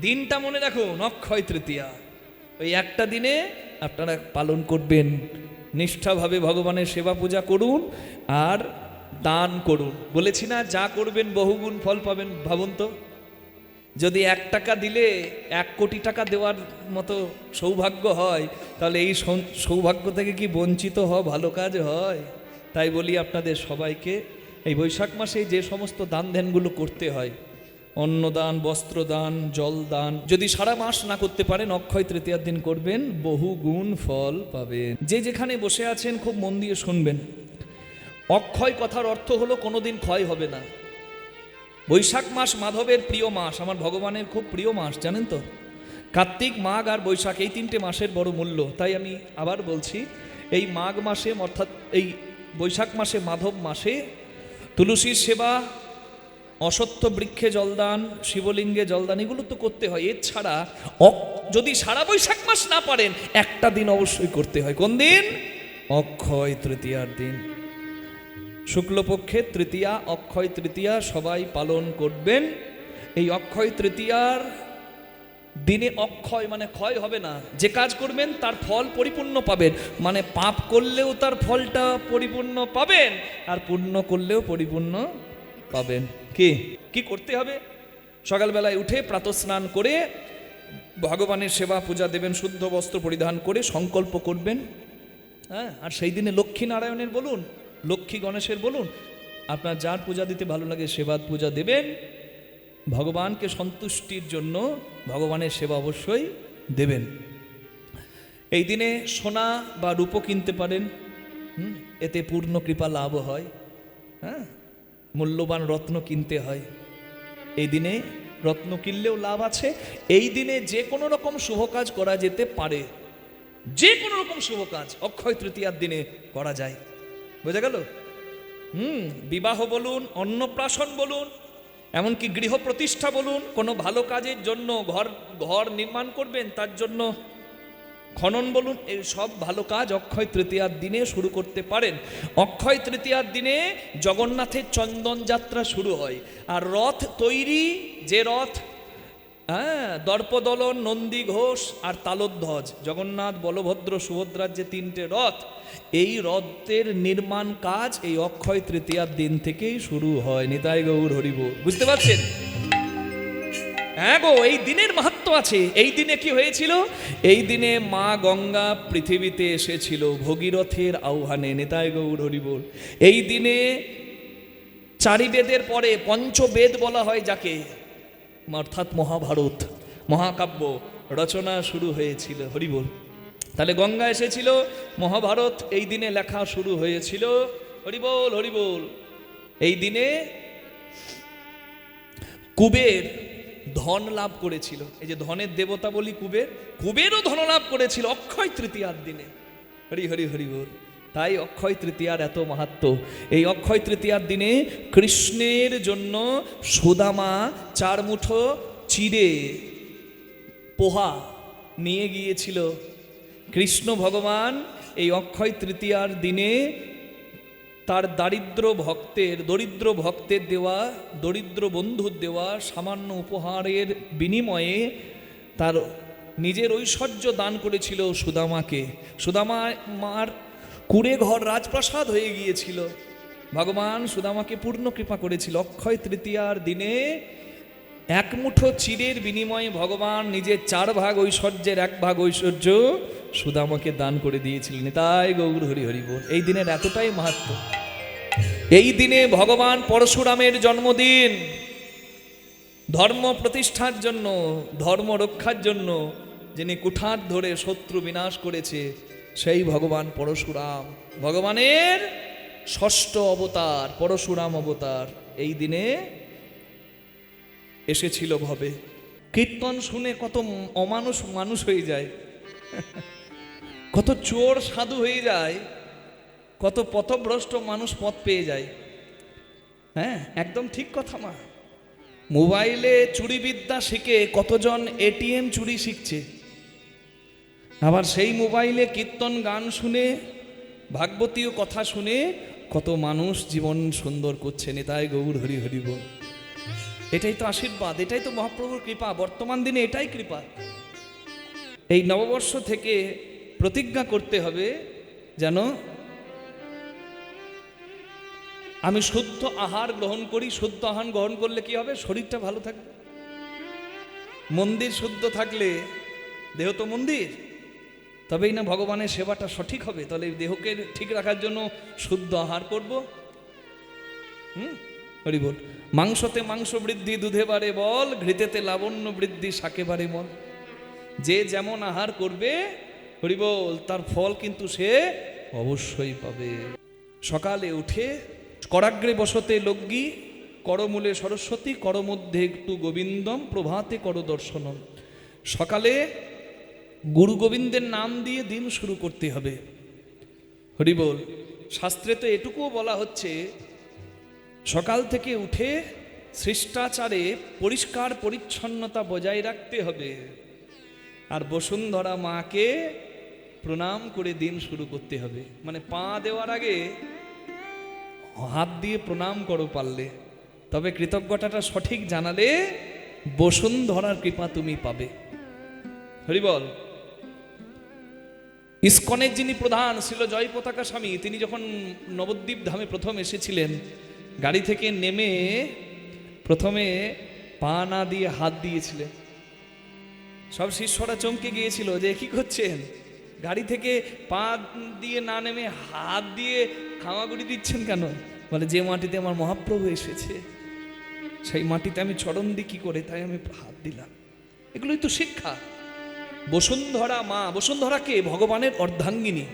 দিনটা মনে রাখুন, অক্ষয় তৃতীয়া। ওই একটা দিনে আপনারা পালন করবেন, নিষ্ঠাভাবে ভগবানের সেবা পূজা করুন আর দান করুন। বলেছি না, যা করবেন বহুগুণ ফল পাবেন। ভাবুন তো, যদি 1 টাকা দিলে 1 কোটি টাকা দেওয়ার মতো সৌভাগ্য হয়, তাহলে এই সৌভাগ্য থেকে কি বঞ্চিত হওয়া ভালো কাজ হয়? তাই বলি আপনাদের সবাইকে, এই বৈশাখ মাসে যে সমস্ত দান ধ্যানগুলো করতে হয়, অন্নদান, বস্ত্রদান, জলদান, যদি সারা মাস না করতে পারেন, অক্ষয় তৃতীয়ার দিন করবেন, বহু গুণ ফল পাবেন। যে যেখানে বসে আছেন খুব মন দিয়ে শুনবেন। অক্ষয় কথার অর্থ হলো কোনোদিন ক্ষয় হবে না। বৈশাখ মাস মাধবের প্রিয় মাস, আমার ভগবানের খুব প্রিয় মাস, জানেন তো। কার্তিক, মাঘ আর বৈশাখ, এই 3টে মাসের বড় মূল্য। তাই আমি আবার বলছি, এই মাঘ মাসে অর্থাৎ এই বৈশাখ মাসে, মাধব মাসে তুলসীর সেবা, অশ্বত্থ বৃক্ষে জলদান, শিবলিঙ্গে জলদান, এগুলো তো করতে হয়। এছাড়া যদি সারা বৈশাখ মাস না পারেন, একটা দিন অবশ্যই করতে হয়। কোন দিন? অক্ষয় তৃতীয়ার দিন। শুক্লপক্ষের তৃতীয়া, অক্ষয় তৃতীয়া সবাই পালন করবেন। এই অক্ষয় তৃতীয়ার দিনে, অক্ষয় মানে ক্ষয় হবে না, যে কাজ করবেন তার ফল পরিপূর্ণ পাবেন। মানে পাপ করলেও তার ফলটা পরিপূর্ণ পাবেন, আর পুণ্য করলেও পরিপূর্ণ পাবেন। কি করতে হবে? সকালবেলায় উঠে প্রাতঃস্নান করে ভগবানের সেবা পূজা দেবেন, শুদ্ধ বস্ত্র পরিধান করে সংকল্প করবেন। হ্যাঁ, আর সেই দিনে লক্ষ্মী নারায়ণের বলুন, লক্ষ্মী গণেশের বলুন, আপনার যার পূজা দিতে ভালো লাগে সেবাদ পূজা দেবেন। ভগবানকে সন্তুষ্টির জন্য ভগবানের সেবা অবশ্যই দেবেন। এই দিনে সোনা বা রূপো কিনতে পারেন, এতে পূর্ণ কৃপা লাভ হয়। হ্যাঁ, মূল্যবান রত্ন কিনতে হয়। এই দিনে রত্ন কিনলেও লাভ আছে। এই দিনে যে কোনো রকম শুভ কাজ করা যেতে পারে, যে কোনো রকম শুভ কাজ অক্ষয় তৃতীয়ার দিনে করা যায়। বোঝা গেল? বিবাহ বলুন, অন্নপ্রাশন বলুন, এমনকি গৃহ প্রতিষ্ঠা বলুন, কোনো ভালো কাজের জন্য ঘর নির্মাণ করবেন, তার জন্য খনন বলুন, এই সব ভালো কাজ অক্ষয় তৃতীয়ার দিনে শুরু করতে পারেন। অক্ষয় তৃতীয়ার দিনে জগন্নাথের চন্দন যাত্রা শুরু হয়। আর রথ তৈরি, যে রথ, দর্পদলন, নন্দী ঘোষ আর তালধ্বজ, জগন্নাথ, বলভদ্র, সুভদ্রার যে 3টে রথ, এই রথের নির্মাণ কাজ এই অক্ষয় তৃতীয়ার দিন থেকেই শুরু হয়। নিতাই গৌর হরি বল। বুঝতে পারছেন? হ্যাঁ গো, এই দিনের মাহাত্ম্য আছে। এই দিনে কি হয়েছিল? এই দিনে মা গঙ্গা পৃথিবীতে এসেছিল ভগীরথের আহ্বানে। নিতাই গৌর হরি বল। এই দিনে 4 বেদের পরে পঞ্চবেদ বলা হয় যাকে, অর্থাৎ মহাভারত, মহাকাব্য রচনা শুরু হয়েছিল। হরি বল। তাহলে গঙ্গা এসেছিল, মহাভারত এই দিনে লেখা শুরু হয়েছিল। হরি বল, হরি বল। এই দিনে কুবের ধন লাভ করেছিল। এই যে ধনের দেবতা বলি কুবেরও ধন লাভ করেছিল অক্ষয় তৃতীয়ার দিনে। হরি হরি হরি বল। তাই অক্ষয় তৃতীয়ার এত মাহাত্ম্য। এই অক্ষয় তৃতীয়ার দিনে কৃষ্ণের জন্য সুদামা 4 মুঠো চিড়ে পোহা নিয়ে গিয়েছিল। কৃষ্ণ ভগবান এই অক্ষয় তৃতীয়ার দিনে তার দরিদ্র ভক্তের দেওয়া, দরিদ্র বন্ধুর দেওয়া সামান্য উপহারের বিনিময়ে তার নিজের ঐশ্বর্য দান করেছিল সুদামাকে। সুদামার কুড়ে ঘর রাজপ্রাসাদ হয়ে গিয়েছিল। ভগবান সুদামাকে পূর্ণ কৃপা করেছিল। অক্ষয় তৃতীয়ার দিনে 1 মুঠো চিড়ের বিনিময়ে ভগবান নিজের 4 ভাগ ঐশ্বর্যের 1 ভাগ ঐশ্বর্য সুদামাকে দান করে দিয়েছিলেন। তাই গৌর হরি হরি বল। এই দিনের এতটাই মাহাত্ম্য। এই দিনে ভগবান পরশুরামের জন্মদিন। ধর্ম প্রতিষ্ঠার জন্য, ধর্ম রক্ষার জন্য যিনি কুঠার ধরে শত্রু বিনাশ করেছে, সেই ভগবান পরশুরাম, ভগবানের 6ষ্ঠ অবতার পরশুরাম অবতার এই দিনে এসেছিল ভবে। কীর্তন শুনে কত মানুষ হয়ে যায়, কত চোর সাধু হয়ে যায়, কত পথভ্রষ্ট মানুষ পথ পেয়ে যায়। হ্যাঁ, একদম ঠিক কথা মা। মোবাইলে চুরি বিদ্যা শিখে কতজন এটিএম চুরি শিখছে। আবার সেই মোবাইলে কীর্তন গান শুনে, ভাগবতীয় কথা শুনে কত মানুষ জীবন সুন্দর করছে। নিতাই গৌর হরি হরি বল। এটাই তো আশীর্বাদ, এটাই তো মহাপ্রভুর কৃপা, বর্তমান দিনে এটাই কৃপা। এই নববর্ষ থেকে প্রতিজ্ঞা করতে হবে যেন আমি শুদ্ধ আহার গ্রহণ করি। শুদ্ধ আহার গ্রহণ করলে কি হবে? শরীরটা ভালো থাকবে। মন্দির শুদ্ধ থাকলে, দেহ তো মন্দির, তবেই না ভগবানের সেবাটা সঠিক হবে। তাহলে দেহকে ঠিক রাখার জন্য শুদ্ধ আহার করব। হরি বল। মাংসতে মাংস বৃদ্ধি, দুধে বাড়ে বল, ঘৃতেতে লাবণ্য বৃদ্ধি, শাকে বাড়ে বল। যে যেমন আহার করবে, হরি বল, তার ফল কিন্তু সে অবশ্যই পাবে। সকালে উঠে করাগ্রে বসতে লগ্গী, করমূলে সরস্বতী, করমধ্যে একটু গোবিন্দম, প্রভাতে কর দর্শনম। সকালে গুরু গোবিন্দের নাম দিয়ে দিন শুরু করতে হবে। হরি বল। শাস্ত্রে তো এটুকুও বলা হচ্ছে, সকাল থেকে উঠে শিষ্টাচারে পরিষ্কার পরিচ্ছন্নতা বজায় রাখতে হবে, আর বসুন্ধরা মাকে প্রণাম করে দিন শুরু করতে হবে। মানে পা দেওয়ার আগে হাত দিয়ে প্রণাম করো পারলে, তবে কৃতজ্ঞতাটা সঠিক জানালে বসুন্ধরার কৃপা তুমি পাবে। হরি বল। ইস্কনের যিনি প্রধান ছিল জয় পতাকা স্বামী, তিনি যখন নবদ্বীপ ধামে প্রথম এসেছিলেন, গাড়ি থেকে নেমে প্রথমে পা না দিয়ে হাত দিয়েছিলেন। সব শিষ্যরা চমকে গিয়েছিল যে কি করছেন, গাড়ি থেকে পা দিয়ে না নেমে হাত দিয়ে হামাগুড়ি দিচ্ছেন কেন? বলে, যে মাটিতে আমার মহাপ্রভু এসেছে সেই মাটিতে আমি চরণ দিই কি করে, তাই আমি হাত দিলাম। এগুলোই তো শিক্ষা। বসুন্ধরা মা, বসুন্ধরা কে? ভগবানের অর্ধাঙ্গিনী।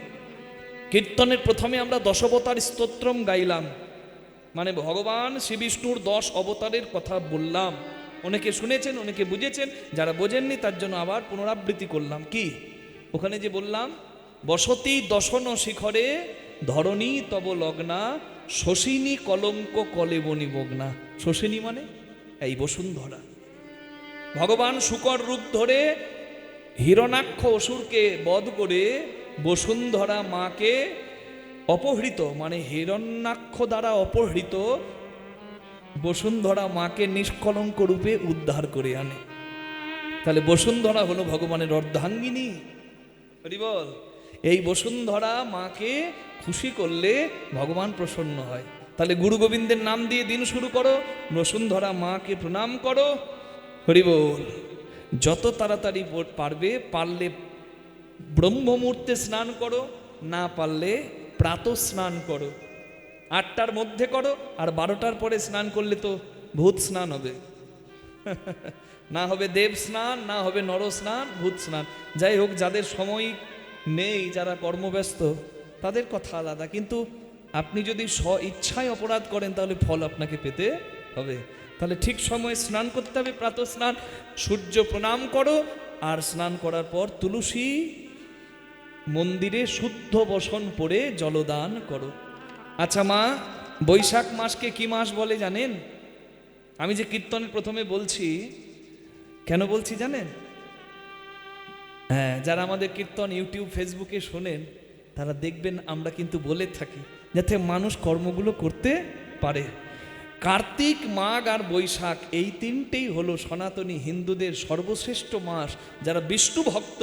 কীর্তনের প্রথমে আমরা দশাবতার স্তোত্রম গাইলাম, মানে ভগবান শ্রী বিষ্ণুর 10 অবতারের কথা বললাম। অনেকে শুনেছেন, অনেকে বুঝেছেন, যারা বোঝেননি তার জন্য আবার পুনরাবৃত্তি করলাম। কি ওখানে যে বললাম, বসতি দশন শিখরে, ধরণী তব লগ্না, শশিনী কলঙ্ক কলে বনি বগ্না। শশিনী মানে এই বসুন্ধরা। ভগবান শুকর রূপ ধরে হিরণাক্ষ অসুরকে বধ করে বসুন্ধরা মাকে অপহৃত, মানে হিরণ্যাক্ষ দ্বারা অপহৃত বসুন্ধরা মাকে নিষ্কলঙ্ক রূপে উদ্ধার করে আনে। তাহলে বসুন্ধরা হলো ভগবানের অর্ধাঙ্গিনী। হরি বল। এই বসুন্ধরা মাকে খুশি করলে ভগবান প্রসন্ন হয়। তাহলে গুরু গোবিন্দের নাম দিয়ে দিন শুরু করো, বসুন্ধরা মাকে প্রণাম করো। হরি বল। যত তাড়াতাড়ি পারবে, পারলে ব্রহ্ম মুহূর্তে স্নান করো, না পারলে প্রাতঃ স্নান করো। 8টার মধ্যে করো, আর 12টার পরে স্নান করলে তো ভূত স্নান হবে। না হবে দেব স্নান, না হবে নর স্নান, ভূত স্নান। যাই হোক, যাদের সময় নেই, যারা কর্মব্যস্ত, তাদের কথা আলাদা। কিন্তু আপনি যদি স্ব ইচ্ছায় অপরাধ করেন তাহলে ফল আপনাকে পেতে হবে। তাহলে ঠিক সময়ে স্নান করতে হবে, প্রাতঃ স্নান। সূর্য প্রণাম করো, আর স্নান করার পর তুলসী মন্দিরে শুদ্ধ বসন পড়ে জলদান করো। আচ্ছা মা, বৈশাখ মাসকে কি মাস বলে জানেন? আমি যে কীর্তনের প্রথমে বলছি, কেন বলছি জানেন? হ্যাঁ, যারা আমাদের কীর্তন ইউটিউব ফেসবুকে শোনেন, তারা দেখবেন আমরা কিন্তু বলে থাকি যাতে মানুষ কর্মগুলো করতে পারে। কার্তিক, মাঘ আর বৈশাখ, এই তিনটেই হলো সনাতনী হিন্দুদের সর্বশ্রেষ্ঠ মাস। যারা বিষ্ণু ভক্ত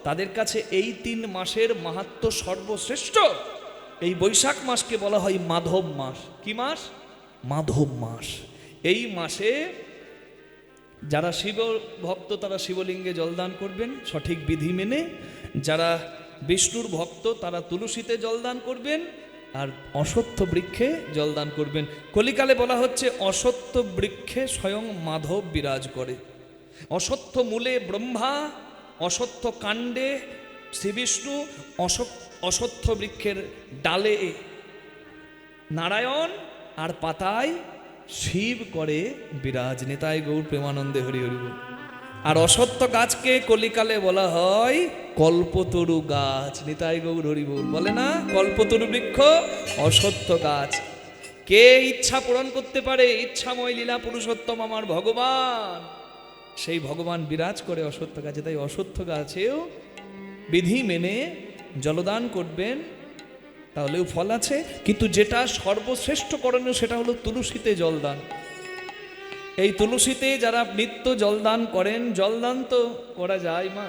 তাদের কাছে এই 3 মাসের মাহাত্ম্য সর্বশ্রেষ্ঠ। এই বৈশাখ মাসকে বলা হয় মাধব মাস। কি মাস? মাধব মাস। এই মাসে যারা শিব ভক্ত তারা শিবলিঙ্গে জলদান করবেন সঠিক বিধি মেনে, যারা বিষ্ণুর ভক্ত তারা তুলসীতে জলদান করবেন, আর অশ্বত্থ বৃক্ষে জলদান করবেন। কলিকালে বলা হচ্ছে অশ্বত্থ বৃক্ষে স্বয়ং মাধব বিরাজ করে। অশ্বত্থ মূলে ব্রহ্মা, অশ্বত্থ কাণ্ডে শ্রীবিষ্ণু, অশ্বত্থ বৃক্ষের ডালে নারায়ণ, আর পাতায় শিব করে বিরাজ। নিতাই গৌর প্রেমানন্দে হরি হরি বল। আর অশ্বত্থ গাছকে কলিকালে বলা হয় কল্পতরু গাছ। নিতাই গৌর হরি বল। বলে না কল্পতরু বৃক্ষ, অশ্বত্থ গাছ। কে ইচ্ছা পূরণ করতে পারে? ইচ্ছাময় লীলা পুরুষোত্তম আমার ভগবান। সেই ভগবান বিরাজ করে অশ্বত্থ গাছে। তাই অশ্বত্থ গাছেও বিধি মেনে জলদান করবেন, তাহলেও ফল আছে। কিন্তু যেটা সর্বশ্রেষ্ঠ করণীয় সেটা হলো তুলসীতে জলদান। এই তুলসীতে যারা নিত্য জলদান করেন, জলদান তো করা যায় মা,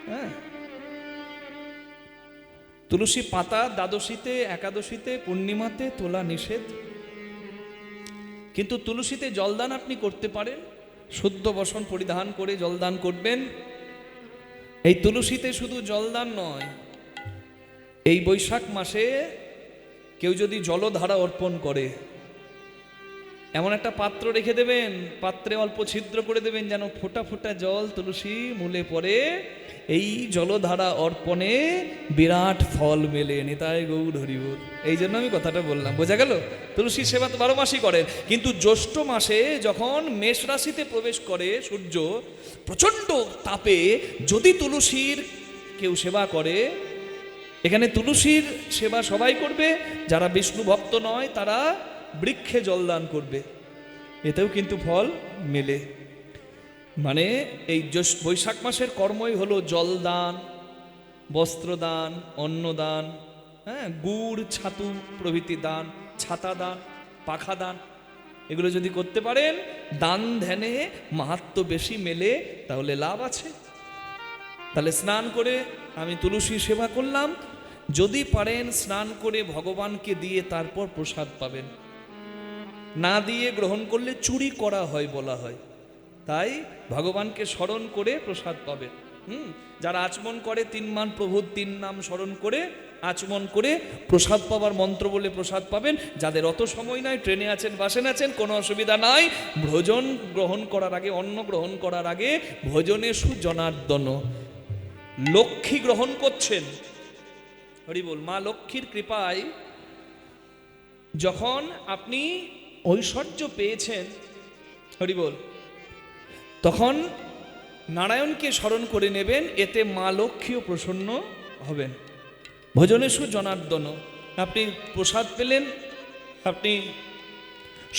হ্যাঁ, তুলসী পাতা দ্বাদশীতে, একাদশীতে, পূর্ণিমাতে তোলা নিষেধ, কিন্তু তুলসীতে জলদান আপনি করতে পারেন। শুদ্ধ বসন পরিধান করে জলদান করবেন। এই তুলসীতে শুধু জলদান নয়, এই বৈশাখ মাসে কেউ যদি জলধারা অর্পণ করে, এমন একটা পাত্র রেখে দেবেন, পাত্রে অল্প ছিদ্র করে দেবেন যেন ফোঁটা ফোঁটা জল তুলসী মূলে পড়ে, এই জলধারা অর্পণে বিরাট ফল মেলে। নিতাই গৌর হরি বল। এই জন্য আমি কথাটা বললাম, বোঝা গেল? তুলসী সেবা তো 12 মাসই করেন, কিন্তু জ্যৈষ্ঠ মাসে যখন মেষ রাশিতে প্রবেশ করে সূর্য প্রচণ্ড তাপে, যদি তুলসীর কেউ সেবা করে, এখানে তুলসীর সেবা সবাই করবে, যারা বিষ্ণু ভক্ত নয় তারা বৃক্ষে জলদান করবে, এতেও কিন্তু ফল মেলে। মানে এই বৈশাখ মাসের কর্মই হলো জলদান, বস্ত্রদান, অন্নদান, হ্যাঁ, গুড় ছাতু প্রভৃতি দান, ছাতা দান, পাখা দান, এগুলো যদি করতে পারেন, দান ধ্যানে মাহাত্ম্য বেশি মেলে, তাহলে লাভ আছে। তাহলে স্নান করে আমি তুলসী সেবা করলাম, যদি পারেন স্নান করে ভগবানকে দিয়ে তারপর প্রসাদ পাবেন, না দিয়ে গ্রহণ করলে চুরি করা হয় বলা হয়, তাই ভগবানকে স্মরণ করে প্রসাদ পাবেন। যারা আচমন করে 3 মান প্রভুর 3 নাম স্মরণ করে আচমন করে প্রসাদ পাবার মন্ত্র বলে প্রসাদ পাবেন। যাদের অত সময় নাই, ট্রেনে আছেন, বাসে আছেন, কোনো অসুবিধা নাই, ভোজন গ্রহণ করার আগে, অন্ন গ্রহণ করার আগে ভোজনে সুজনার্দন লক্ষ্মী গ্রহণ করছেন। হরি বল। মা লক্ষ্মীর কৃপায় যখন আপনি ঐশ্বর্য পেয়েছেন, হরি বল, তখন নারায়ণকে স্মরণ করে নেবেন, এতে মা লক্ষ্মীও প্রসন্ন হবেন। ভোজনেষু জনার্দন, আপনি প্রসাদ পেলেন, আপনি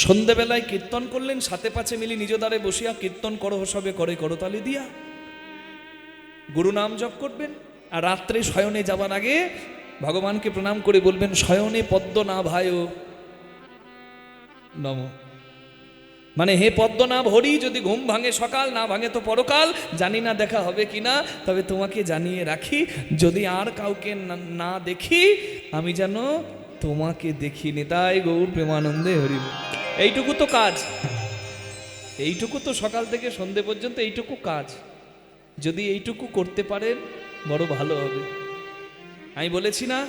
সন্ধ্যেবেলায় কীর্তন করলেন, সাথে পাছে মিলি নিজ দ্বারে বসিয়া কীর্তন করহ সবে করে করতালি দিয়া, গুরু নাম জপ করবেন। আর রাত্রে শয়নে যাবার আগে ভগবানকে প্রণাম করে বলবেন, শয়নে পদ্মনাভায় নম। মানে হে পদ্মনাভ হরি, যদি ঘুম ভাঙে সকাল, না ভাঙে তো পরকাল, জানি না দেখা হবে কিনা, তবে তোমাকে জানিয়ে রাখি, যদি আর কাউকে না দেখি, আমি যেন তোমাকে দেখি। নিতাই গৌর প্রেমানন্দে হরি। এইটুকু তো কাজ, এইটুকু তো সকাল থেকে সন্ধে পর্যন্ত এইটুকু কাজ, যদি এইটুকু করতে পারেন বড় ভালো হবে। আমি বলেছি না,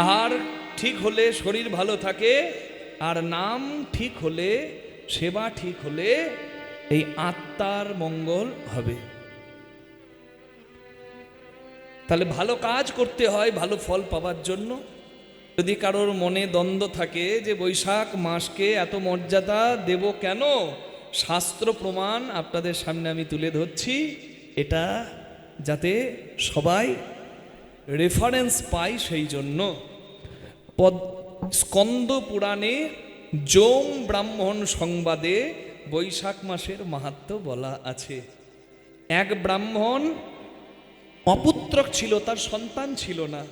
আহার ঠিক হলে শরীর ভালো থাকে, আর নাম ঠিক হলে, সেবা ঠিক হলে এই আত্মার মঙ্গল হবে। তাহলে ভালো কাজ করতে হয় ভালো ফল পাওয়ার জন্য। যদি কারোর মনে দ্বন্দ্ব থাকে যে বৈশাখ মাসকে এত মর্যাদা দেব কেন, শাস্ত্র প্রমাণ আপনাদের সামনে আমি তুলে ধরছি, এটা যাতে সবাই রেফারেন্স পায় সেই জন্য। স্কন্দ পুরাণে যোম ব্রাহ্মণ সংবাদে বৈশাখ মাসের মাহাত্ম্য বলা আছে। এক ব্রাহ্মণ অপুত্রক ছিল, তার সন্তান ছিল না,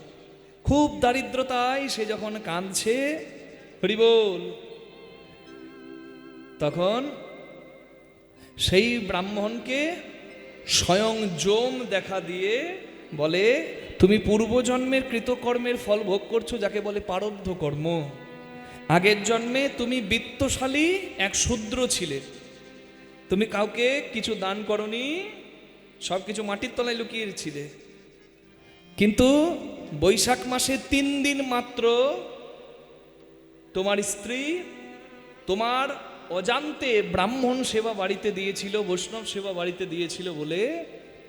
খুব দারিদ্রতায় সে যখন কাঁদছে, হরি বল, তখন সেই ব্রাহ্মণকে স্বয়ং যোম দেখা দিয়ে বলে, তুমি পূর্বজন্মের কৃতকর্মের ফল ভোগ করছো, যাকে বলে প্রারব্ধ কর্ম। আগের জন্মে তুমি বিত্তশালী এক শূদ্র ছিলে, তুমি কাউকে কিছু দান করনি, সব কিছু মাটির তলায় লুকিয়েছিলে, কিন্তু বৈশাখ মাসে 3 দিন মাত্র তোমার স্ত্রী তোমার অজান্তে ব্রাহ্মণ সেবা বাড়িতে দিয়েছিল, বৈষ্ণব সেবা বাড়িতে দিয়েছিল বলে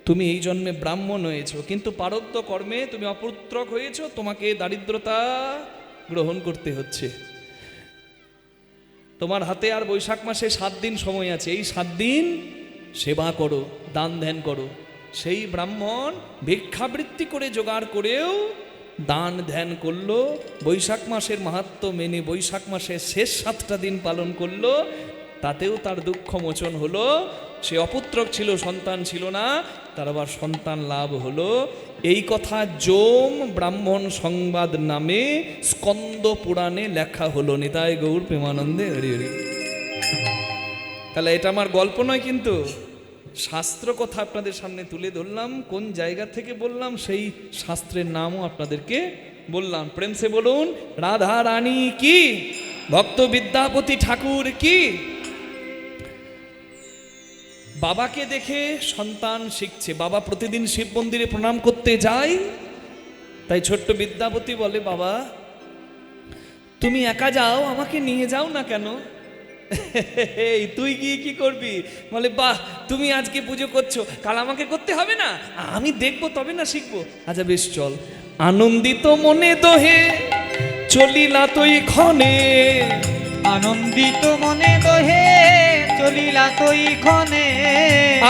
তুমি এই জন্মে ব্রাহ্মণ হয়েছো, কিন্তু প্রারব্ধ কর্মে তুমি অপুত্রক হয়েছো, তোমাকে দারিদ্রতা গ্রহণ করতে হচ্ছে। তোমার হাতে আর বৈশাখ মাসে 7 দিন সময় আছে, এই 7 দিন সেবা করো, দান ধ্যান করো। সেই ব্রাহ্মণ ভিক্ষাবৃত্তি করে জোগাড় করেও দান ধ্যান করলো, বৈশাখ মাসের মাহাত্ম্য মেনে বৈশাখ মাসের শেষ 7টা দিন পালন করলো, তাতেও তার দুঃখ মোচন হলো। সে অপুত্রক ছিল, সন্তান ছিল না, তার আবার সন্তান লাভ হলো। এই কথা যোম ব্রাহ্মণ সংবাদ নামে স্কন্দ পুরাণে লেখা হলো। নিতাই গৌর প্রেমানন্দে হরি হরি। তাহলে এটা আমার গল্প নয়, কিন্তু শাস্ত্র কথা আপনাদের সামনে তুলে ধরলাম। কোন জায়গা থেকে বললাম সেই শাস্ত্রের নামও আপনাদেরকে বললাম। প্রেম সে বলুন রাধা রানী কি, ভক্ত বিদ্যাপতি ঠাকুর কি। বাবাকে দেখে সন্তান শিখছে। বাবা প্রতিদিন শিব মন্দিরে প্রণাম করতে যায়, তাই ছোট্ট বিদ্যাপতি বলে, বাবা তুমি একা যাও, আমাকে নিয়ে যাও না কেন? এই তুই গিয়ে কি করবি? বলে বাহ, তুমি আজকে পুজো করছো, কাল আমাকে করতে হবে না? আমি দেখবো তবে না শিখবো। আচ্ছা বেশ চল। আনন্দিত মনে দোহে চলিলা তুই ক্ষণে, আনন্দিত মনে দোহে চলিলা তুই ক্ষণে,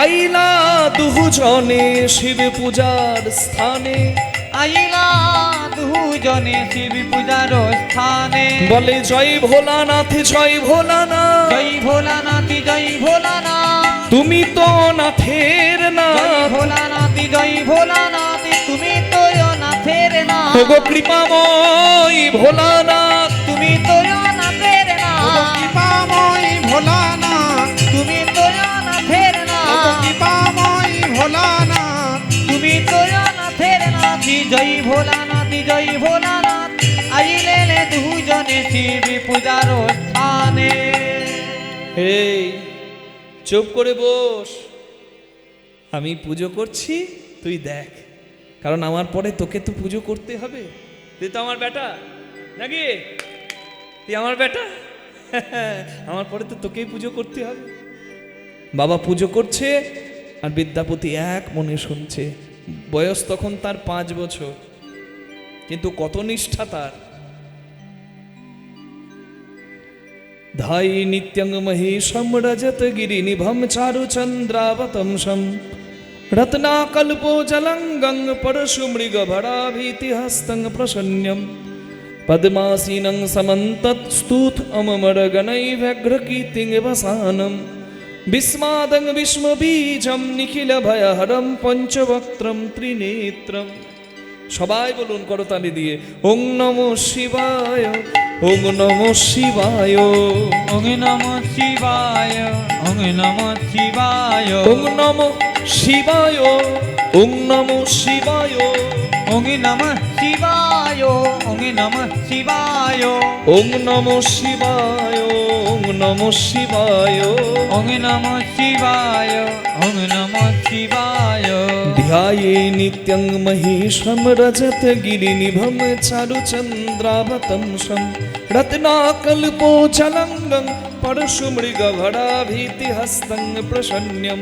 আইলা দুজনে শিব পূজার স্থানে, আইলা দুজনে শিব পূজার স্থানে। বলে জয় ভোলানাথ জয় ভোলানাথ, জয় ভোলানাথ জয় ভোলানাথ, তুমি তো নাথের জয় নাথ, ভোলানাথ জয় ভোলানাথ, তুমি তো নাথের নাথ। ওগো কৃপাময় ভোলানাথ, তুমি তো নাথের নাথ, কৃপাময় ভোলানাথ, তুমি তো নাথের নাথ, কৃপাময় ভোলানাথ, তুমি তো নাথের নাথ। জয় ভোলানাথ জয় ভোলানাথ, আইলে দুজনে শিব পূজার স্থানে। এই চুপ করে বস, আমি পুজো করছি তুই দেখ, কারণ আমার পরে তোকে তো পুজো করতে হবে। তুই তো আমার বেটা নাকি? তুই আমার বেটা, আমার পরে তো তোকেই পুজো করতে হবে। বাবা পুজো করছে আর বিদ্যাপতি এক মনে শুনছে। বয়স তখন তার 5 বছর, কিন্তু কত নিষ্ঠা তার। ধাই নিত্যং মহেশম রজত গিরি নিভম চারু চন্দ্রাবতংশম রত্নাকল্পো জলঙ্গং পরশু মৃগ ভরাভীতি হস্তং প্রসন্ন্যম পদ্মাসীনং সমন্তৎ স্তূত অমর গণৈভ্যগ্রকীর্তিং বসানম বিস্মাদং বিস্মবীজম নিখিল ভয়হরম পঞ্চবক্ত্রম ত্রিনেত্রম। সবাই বলুন করতালি দিয়ে, ওং নমঃ শিবায় ওং নমঃ শিবায় ওং নমঃ শিবায় ওং নমঃ শিবায় ওং নমঃ শিবায় ওং নমঃ শিবায় ওং নমঃ শিবায় ওং নমঃ শিবায় ওং নমঃ শিবায় ওং নমঃ শিবায় ওং নমঃ শিবায় ওং নমঃ শিবায়। ধ্যায়ে নিত্যং মহেশম রজত গিরিনিভম চারু চন্দ্রাবতংশম রত্নাকল্পো জলঙ্গং পরশু মৃগ ভরাভীতি হস্তং প্রসন্ন্যম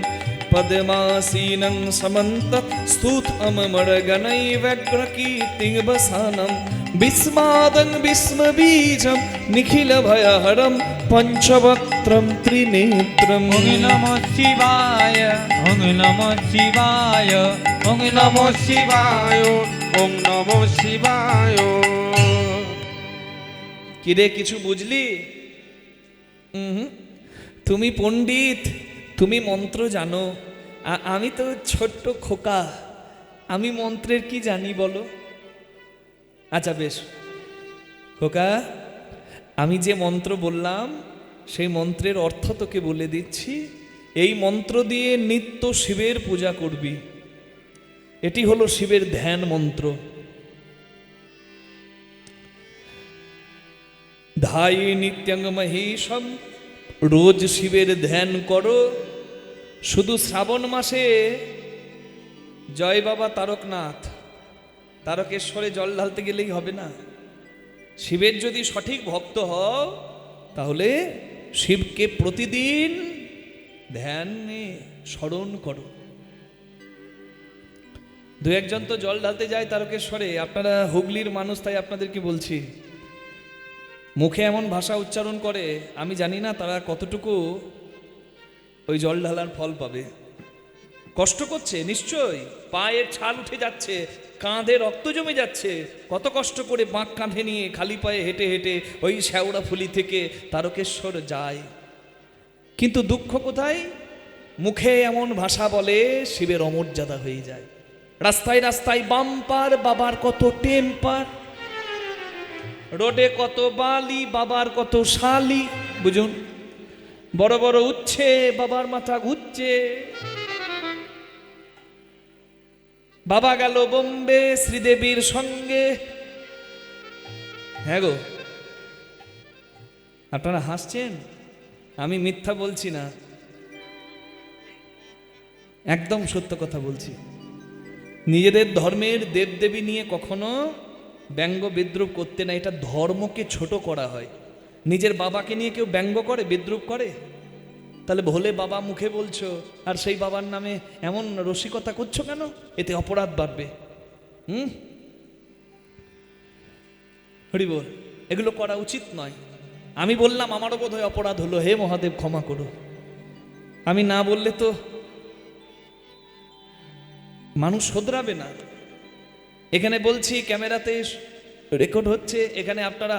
পদ্মাসীনং সমন্তৎ স্তূত অমর গণৈভ্যগ্রকীর্তিং বসানম বিস্মাদং বিস্মবীজম নিখিল ভয়হরম পঞ্চবক্ত্রম ত্রিনেত্রম। ওং নমঃ শিবায় ওং নমঃ শিবায় ওং নমঃ শিবায় ওং নমঃ শিবায়। কিরে কিছু বুঝলি? তুমি পণ্ডিত, তুমি মন্ত্র জানো, আমি তো ছোট্ট খোকা, আমি মন্ত্রের কি জানি বলো? আচ্ছা বেশ খোকা, আমি যে মন্ত্র বললাম সেই মন্ত্রের অর্থ তোকে বলে দিচ্ছি। এই মন্ত্র দিয়ে নিত্য শিবের পূজা করবি। এটি হলো শিবের ধ্যান মন্ত্র। ধাই নিত্যং মহেশম, রোজ শিবের ধ্যান করো। শুধু শ্রাবণ মাসে জয় বাবা তারকনাথ, তারকেশ্বরে জল ঢালতে গেলেই হবে না। শিবের যদি সঠিক ভক্ত হও তাহলে শিবকে প্রতিদিন ধ্যানে স্মরণ করো। দু একজন তো জল ঢালতে যায় তারকেশ্বরে, আপনারা হুগলির মানুষ তাই আপনাদেরকে বলছি, মুখে এমন ভাষা উচ্চারণ করে, আমি জানি না তারা কতটুকু ওই জল ঢালার ফল পাবে। কষ্ট করছে নিশ্চয়ই, পায়ের ছাল উঠে যাচ্ছে, কাঁধে রক্ত জমে যাচ্ছে, কত কষ্ট করে বাঁক কাঁধে নিয়ে খালি পায়ে হেঁটে হেঁটে ওই শ্যাওড়া ফুলি থেকে তারকেশ্বর যায়। কিন্তু দুঃখ কোথায়? মুখে এমন ভাষা বলে শিবের অমর্যাদা হয়ে যায়। রাস্তায় রাস্তায় বাম্পার, বাবার কত টেম্পার, রোডে কত বালি, বাবার কত শালি, বুঝুন। বড় বড় উচ্ছে, বাবার মাথা ঘুরছে। বাবা গেল বোম্বে শ্রীদেবীর সঙ্গে। হ্যাঁ গো, আপনারা হাসছেন, আমি মিথ্যা বলছি না, একদম সত্য কথা বলছি। নিজেদের ধর্মের দেবদেবী নিয়ে কখনো ব্যঙ্গ বিদ্রুপ করতে না, এটা ধর্মকে ছোট করা হয়। নিজের বাবাকে নিয়ে কেউ ব্যঙ্গ করে, বিদ্রুপ করে, তাহলে ভোলে বাবা মুখে বলছো আর সেই বাবার নামে এমন রসিকতা করছো কেন? এতে অপরাধ বাড়বে। হরি বল, এগুলো করা উচিত নয়। আমি বললাম, আমারও বোধ হয় অপরাধ হলো, হে মহাদেব ক্ষমা করো। আমি না বললে তো মানুষ শোধরাবে না। এখানে বলছি, ক্যামেরাতে রেকর্ড হচ্ছে, এখানে আপনারা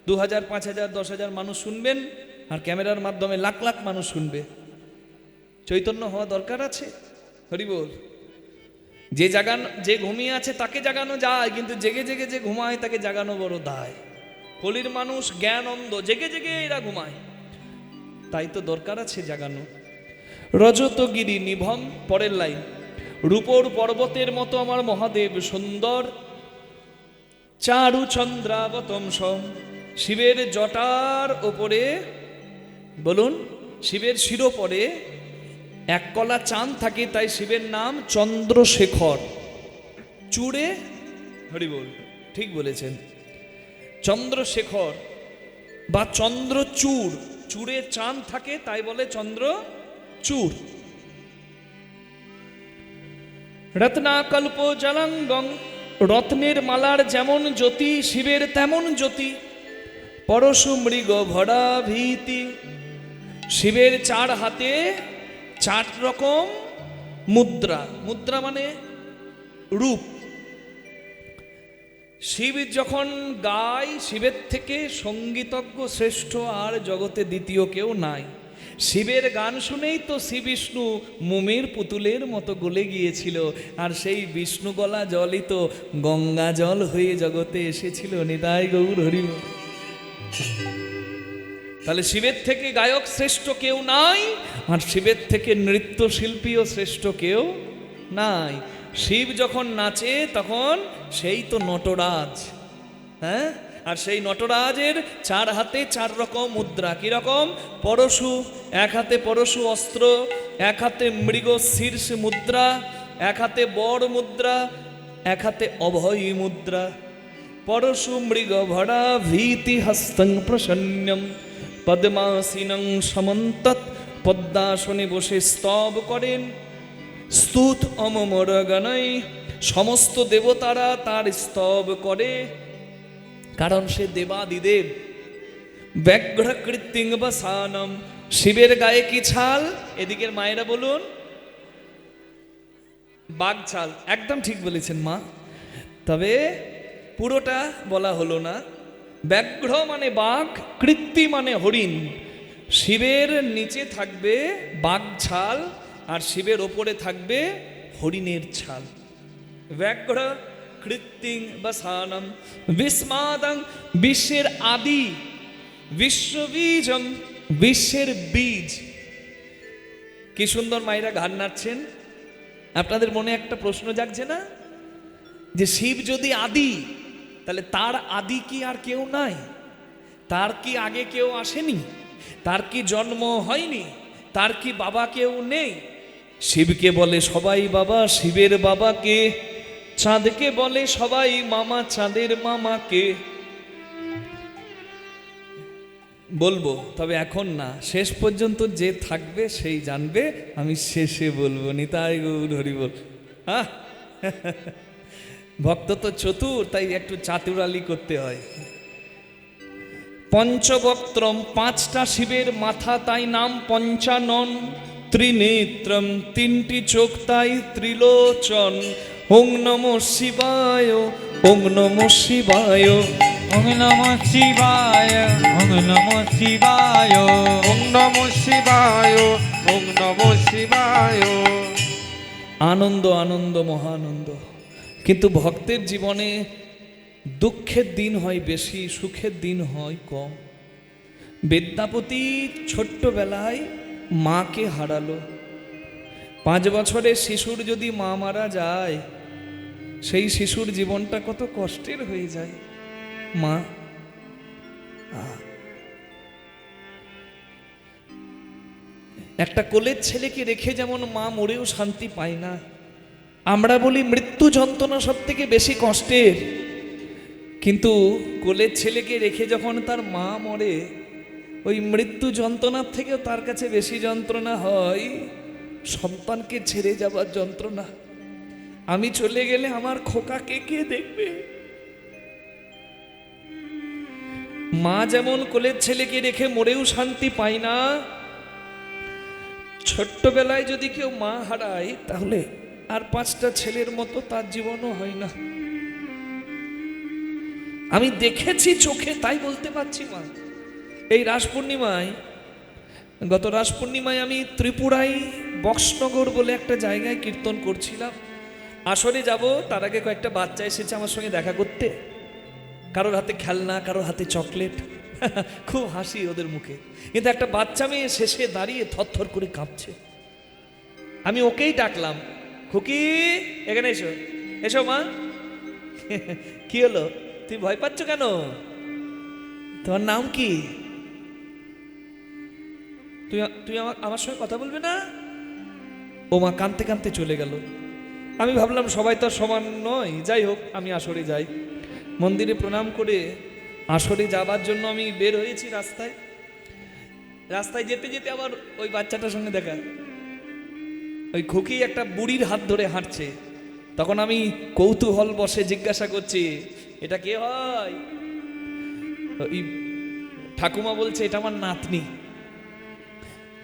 2000, 5000, 10,000 মানুষ শুনবেন, আর ক্যামেরার মাধ্যমে লাখ লাখ মানুষ শুনবে। চৈতন্য হওয়া দরকার আছে। হরি বল। যে ঘুমিয়ে আছে তাকে জাগানো যায়, কিন্তু জেগে জেগে যে ঘুমায় তাকে জাগানো বড় দায়। কলির মানুষ জ্ঞান অন্ধ, জেগে জেগে এরা ঘুমায়, তাই তো দরকার আছে জাগানো। রজতগিরি নিভম, পরের লাইন। রূপর পর্বতের মতো আমার মহাদেব সুন্দর, চারু চন্দ্রাবতম সম। শিবের জটার ওপরে, বলুন, শিবের শিরোপরে এক কলা চাঁদ থাকে, তাই শিবের নাম চন্দ্রশেখর। চূড়ে, হরি বল, ঠিক বলেছেন, চন্দ্রশেখর বা চন্দ্রচূড়। চূড়ে চাঁদ থাকে তাই বলে চন্দ্রচূড়। রত্নাকল্প জলাঙ্গং, রত্নের মালার যেমন জ্যোতি শিবের তেমন জ্যোতি। পরশু মৃগ ভরা ভীতি, শিবের 4 হাতে 4 রকম মুদ্রা। মুদ্রা মানে রূপ। শিব যখন গায়, শিবের থেকে সঙ্গীতজ্ঞ শ্রেষ্ঠ আর জগতে দ্বিতীয় কেউ নাই। শিবের গান শুনেই তো শ্রী বিষ্ণু মোমের পুতুলের মতো গলে গিয়েছিল, আর সেই বিষ্ণু গলা জলই তো গঙ্গা জল হয়ে জগতে এসেছিল। নিতাই গৌর হরি বল। তাহলে শিবের থেকে গায়ক শ্রেষ্ঠ কেউ নাই, আর শিবের থেকে নৃত্যশিল্পীও শ্রেষ্ঠ কেউ নাই। শিব যখন নাচে তখন সেই তো নটরাজ। হ্যাঁ, আর সেই নটরাজের 4 হাতে 4 রকম মুদ্রা। কিরকম? পরশু, এক হাতে পরশু অস্ত্র, এক হাতে মৃগ শীর্ষ মুদ্রা, এক হাতে বড় মুদ্রা, এক হাতে অভয় মুদ্রা। পরশু মৃগ ভরা ভীতি হস্তং প্রসন্নম, পদ্মাসীনং সমন্তত। পদ্মাসনে বসে স্তব করেন। স্তুত অমর গণৈ, সমস্ত দেবতারা তার স্তব করে, কারণ সে দেবাদিদেব। ব্যাঘ্র কৃত্তিং বসানম, শিবের গায়ে কি ছাল? এদিকের মায়েরা বলুন, বাঘ ছাল। একদম ঠিক বলেছেন মা, তবে পুরোটা বলা হলো না। ব্যাঘ্র মানে বাঘ, কৃত্তি মানে হরিণ। শিবের নিচে থাকবে বাঘ ছাল, আর শিবের ওপরে থাকবে হরিণের ছাল। ব্যাঘ্র কৃত্তিং বসানম বিস্মাদং, বিশ্বের আদি। বিশ্ববীজং, বিশ্বের বীজ। কি সুন্দর মায়েরা গান নাচছেন। আপনাদের মনে একটা প্রশ্ন জাগছে না, যে শিব যদি আদি, তাহলে তার আদি কি আর কেউ নাই? তার কি আগে কেউ আসেনি? তার কি জন্ম হয়নি? তার কি বাবা কেউ নেই? শিবকে বলে সবাই বাবা, শিবের বাবাকে। চাঁদকে বলে সবাই মামা, চাঁদের মামাকে। বলবো, তবে এখন না, শেষ পর্যন্ত যে থাকবে সেই জানবে, আমি শেষে বলবো। নিতাই গৌর হরি বল। হ্যাঁ, ভক্ত তো চতুর, তাই একটু চাতুরালি করতে হয়। পঞ্চবক্ত্রম, 5টা শিবের মাথা, তাই নাম পঞ্চানন। ত্রিনেত্রম, 3টি চোখ, তাই ত্রিলোচন। ওং নমঃ শিবায়, ওং নমঃ শিবায়, ওং নমঃ শিবায়, ওং নমঃ শিবায়, ওং নমঃ শিবায়, ওং নমঃ শিবায়। আনন্দ, আনন্দ, মহানন্দ। কিন্তু ভক্তের জীবনে দুঃখের দিন হয় বেশি, সুখের দিন হয় কম। বিদ্যাপতি ছোট্টবেলায় মাকে হারালো। 5 বছরের শিশুর যদি মা মারা যায়, সেই শিশুর জীবনটা কত কষ্টের হয়ে যায়। মা একটা কোলের ছেলেকে রেখে যেমন মা মরেও শান্তি পায় না, আমরা বলি মৃত্যু যন্ত্রণা সব থেকে বেশি কষ্টের, কিন্তু কোলের ছেলেকে রেখে যখন তার মা মরে, ওই মৃত্যু যন্ত্রণার থেকেও তার কাছে বেশি যন্ত্রণা হয় সন্তানকে ছেড়ে যাবার যন্ত্রণা। আমি চলে গেলে আমার খোকাকে কে দেখবে? মা যেমন কোলের ছেলেকে রেখে মরেও শান্তি পায় না, ছোট্টবেলায় যদি কেউ মা হারায় তাহলে আর 5টা ছেলের মতো তার জীবনও হয় না। আমি দেখেছি চোখে, তাই বলতে পারছি। মা এই রাস পূর্ণিমায়, গত রাস পূর্ণিমায় আমি ত্রিপুরায় বক্সনগর বলে একটা জায়গায় কীর্তন করছিলাম। আসরে যাব তার আগে কয়েকটা বাচ্চা এসেছে আমার সঙ্গে দেখা করতে, কারোর হাতে খেলনা, কারোর হাতে চকলেট, খুব হাসি ওদের মুখে। কিন্তু একটা বাচ্চা মেয়ে শেষে দাঁড়িয়ে থরথর করে কাঁপছে। আমি ওকেই ডাকলাম, খুকি এখানে এসো, এসো মা। কি হলো, তুমি ভয় পাচ্ছ কেন? তোমার নাম কি? তুই আমার সঙ্গে কথা বলবে না? ও মা কাঁদতে কাঁদতে চলে গেল। আমি ভাবলাম সবাই তো সমান নয়, যাই হোক আমি আসরে যাই। মন্দিরে প্রণাম করে আসরে যাবার জন্য আমি বের হয়েছি। রাস্তায় যেতে যেতে আবার ওই বাচ্চাটার সঙ্গে দেখা, ওই খুকি একটা বুড়ির হাত ধরে হাঁটছে। তখন আমি কৌতূহল বসে জিজ্ঞাসা করছি, এটা কে হয়? ওই ঠাকুমা বলছে এটা আমার নাতনি।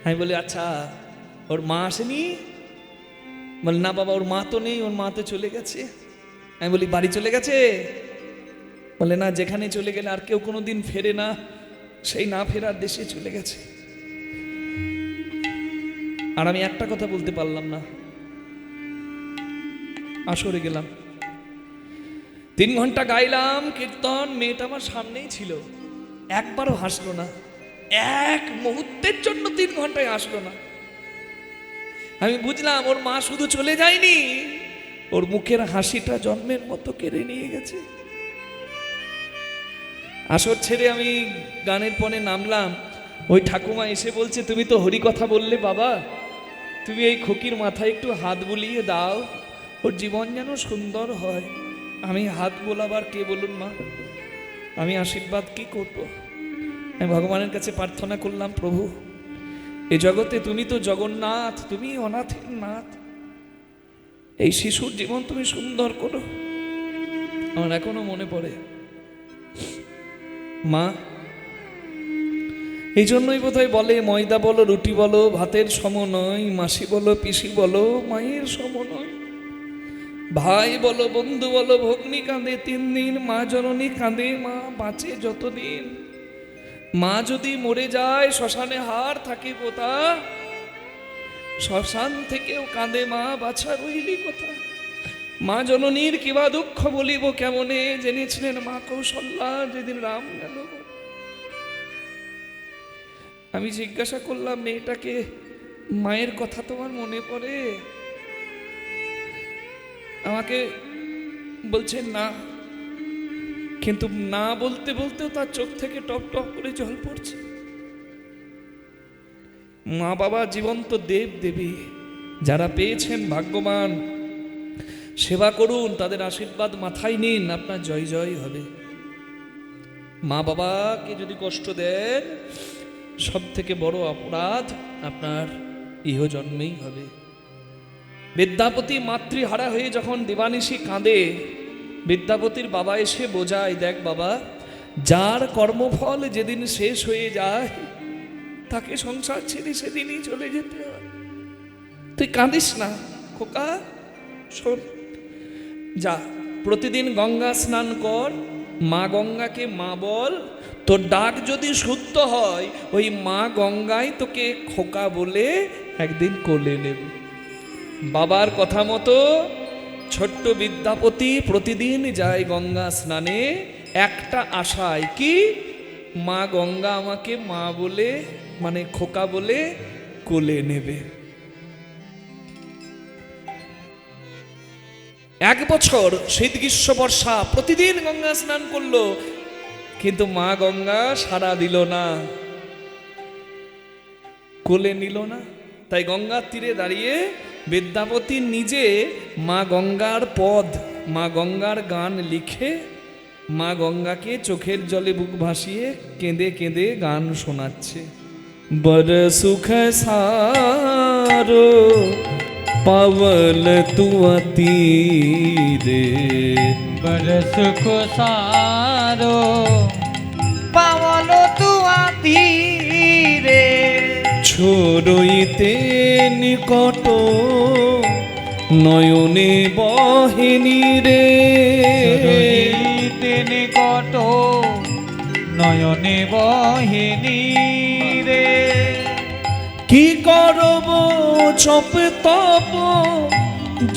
আমি বলি আচ্ছা, ওর মা আসেনি? বলে না বাবা, ওর মা তো নেই, ওর মা তো চলে গেছে। আমি বলি বাড়ি চলে গেছে? বলে না, যেখানে চলে গেলে আর কেউ কোনোদিন ফেরে না, সেই না ফেরার দেশে চলে গেছে। আর আমি একটা কথা বলতে পারলাম না। আসরে গেলাম, 3 ঘন্টা গাইলাম কীর্তন, মেয়েটা আমার সামনেই ছিল, একবারও হাসলো না, এক মুহূর্তের জন্য 3 ঘন্টায় হাসলো না। আমি বুঝলাম ওর মা শুধু চলে যায়নি, ওর মুখের হাসিটা জন্মের মতো কেড়ে নিয়ে গেছে। আসর ছেড়ে আমি গানের পরে নামলাম। ওই ঠাকুমা এসে বলছে, তুমি তো হরি কথা বললে বাবা, তুমি এই খুকির মাথায় একটু হাত বুলিয়ে দাও, ওর জীবন যেন সুন্দর হয়। আমি হাত বোলাবার কে বলুন মা? আমি আশীর্বাদ কি করব? আমি ভগবানের কাছে প্রার্থনা করলাম, প্রভু এই জগতে তুমি তো জগন্নাথ, তুমি অনাথের নাথ, এই শিশুর জীবন তুমি সুন্দর করো। আমার এখনো মনে পড়ে মা, এই জন্যই বোধহয় বলে ময়দা বলো রুটি বলো ভাতের সম নয়, মাসি বলো পিসি বলো মায়ের সম নয়, ভাই বলো বন্ধু বলো ভগ্নী কাঁদে 3 দিন, মা জননী কাঁদে মা বাঁচে যতদিন। মা যদি মরে যায় শ্মশানে হাড় থাকে পোতা, শ্মশান থেকেও কাঁদে মা বাছা রইলি কোথা। মা জননীর কিবা দুঃখ বলিব কেমনে, জেনেছিলেন মা কৌশল্যা যেদিন রাম গেল। আমি জিজ্ঞাসা করলাম মেয়েটাকে, মায়ের কথা তোমার মনে পড়ে? আমাকে বলছে না, কিন্তু না বলতে বলতেও তার চোখ থেকে টপ টপ করে জল পড়ছে। মা বাবা জীবন্ত দেব দেবী, যারা পেয়েছেন ভাগ্যবান, সেবা করুন, তাদের আশীর্বাদ মাথায় নিন, আপনার জয় জয় হবে। মা বাবাকে যদি কষ্ট দেন, সব থেকে বড় অপরাধ আপনার ইহজন্মেই হবে। বিদ্যাপতি মাতৃহারা হয়ে যখন দিবানিশি কাঁদে, বিদ্যাপতির বাবা এসে বোঝায়, দেখ বাবা, যার কর্মফল যেদিন শেষ হয়ে যায় তাকে সংসার ছেড়ে সেদিনই চলে যেতে হয়। তুই কাঁদিস না খোকা, শোন, যা প্রতিদিন গঙ্গা স্নান কর, মা গঙ্গাকে মা বল, তোর ডাক যদি শুদ্ধ হয় ওই মা গঙ্গায় তোকে খোকা বলে একদিন কোলে নেবে। বাবার কথা মতো ছোট্ট বিদ্যাপতি প্রতিদিন যায় গঙ্গা স্নানে, একটা আশায়, কি মা গঙ্গা আমাকে মা বলে মানে খোকা বলে কোলে নেবে। 1 বছর শীত গ্রীষ্ম বর্ষা প্রতিদিন গঙ্গা স্নান করলো, কিন্তু মা গঙ্গা সাড়া দিল না, কোলে নিল না। তাই গঙ্গার তীরে দাঁড়িয়ে বিদ্যাপতি নিজে মা গঙ্গার পদ, মা গঙ্গার গান লিখে মা গঙ্গাকে চোখের জলে বুক ভাসিয়ে কেঁদে কেঁদে গান শোনাচ্ছে। বড় সুখ সারো পাवल तुआ तीरे, बरस को सारो पावलो तुआ तीरे, छोड़इते निकट নয়নে বহেনি রে, সরইতে নিকট নয়নে বহেনি রে। কি করব চপ তপ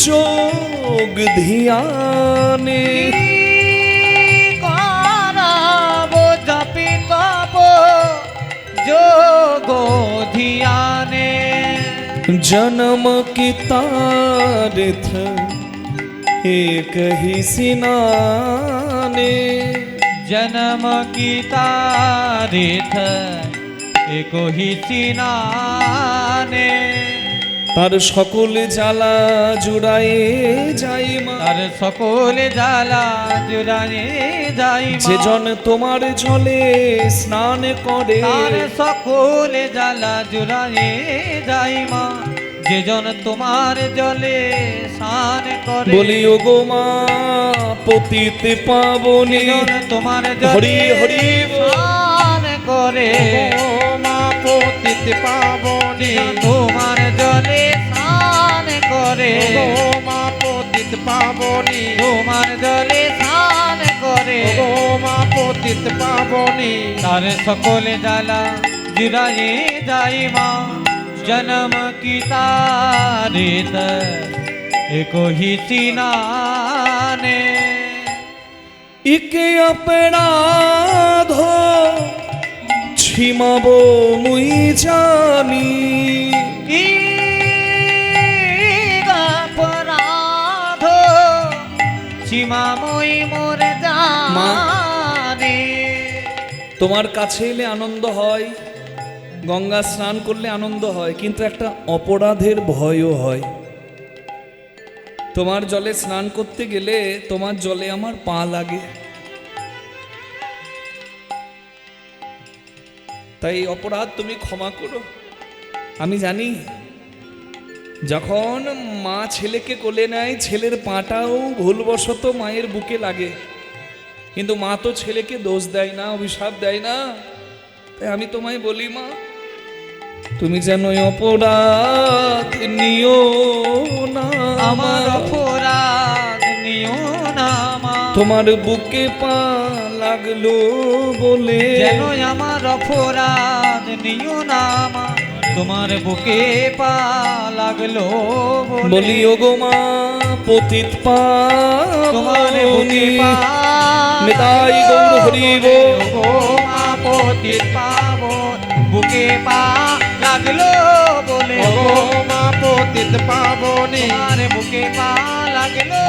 যোগ ধ্যানে, করব জপি তপ যোগ ধ্যানে, जन्म की तारथ एक ही सिनाने, जन्म की तारीख एक ही सिनाने, তার সকল জ্বালা জুড়ায়ে যাই মা, তার সকল জ্বালা জুড়ায়ে যাই মা, যে জন তোমার জলে স্নান করে, তার সকল জ্বালা জুড়ায়ে যাই মা, যে জন তোমার জলে স্নান করে। বলি ও গো মা পতিত পাবনে, যে জন তোমার হরি জলে হরি বল। স্নান করে, ও মা পতিত পাবনী, তোমার জলে স্নান করে, ও মা পতিত পাবনী, তোমার জলে স্নান করে, ও মা পতিত পাবনী, তার সকলে জ্বালা জুড়ায়ে যাই মা, জন্ম কি তারিত এক হি সিনানে। ইকে অপরাধ ছিমাবো মুই জানি, কি অপরাধ সীমাময়ী মোরে জানি। তোমার কাছে এলে আনন্দ হয়, গঙ্গা স্নান করলে আনন্দ হয়, কিন্তু একটা অপরাধের ভয়ও হয়। তোমার জলে স্নান করতে গেলে তোমার জলে আমার পা লাগে, তাই অপরাধ তুমি ক্ষমা করো। আমি জানি যখন মা ছেলেকে কোলে নেয় ছেলের পাটাও ভুলবশত মায়ের বুকে লাগে, কিন্তু মা তো ছেলেকে দোষ দেয় না, অভিশাপ দেয় না। তাই আমি তোমায় বলি মা, তুমি যেন অপরাধ নিও না, আমার অপরাধ নিও না মা, তোমার বুকে পা লাগলো বলে, যেন আমার অপরাধ নিও না মা, তোমার বুকে পা লাগলো বলি ও গো মা পতিত তোমার বুকে পাবনী, পা নিতাই গৌর হরি বল। গো মা পতিত পাবন, বুকে পা লাগলো বলে, ও মা পতিত পাবনী, তোমার বুকে পা লাগলো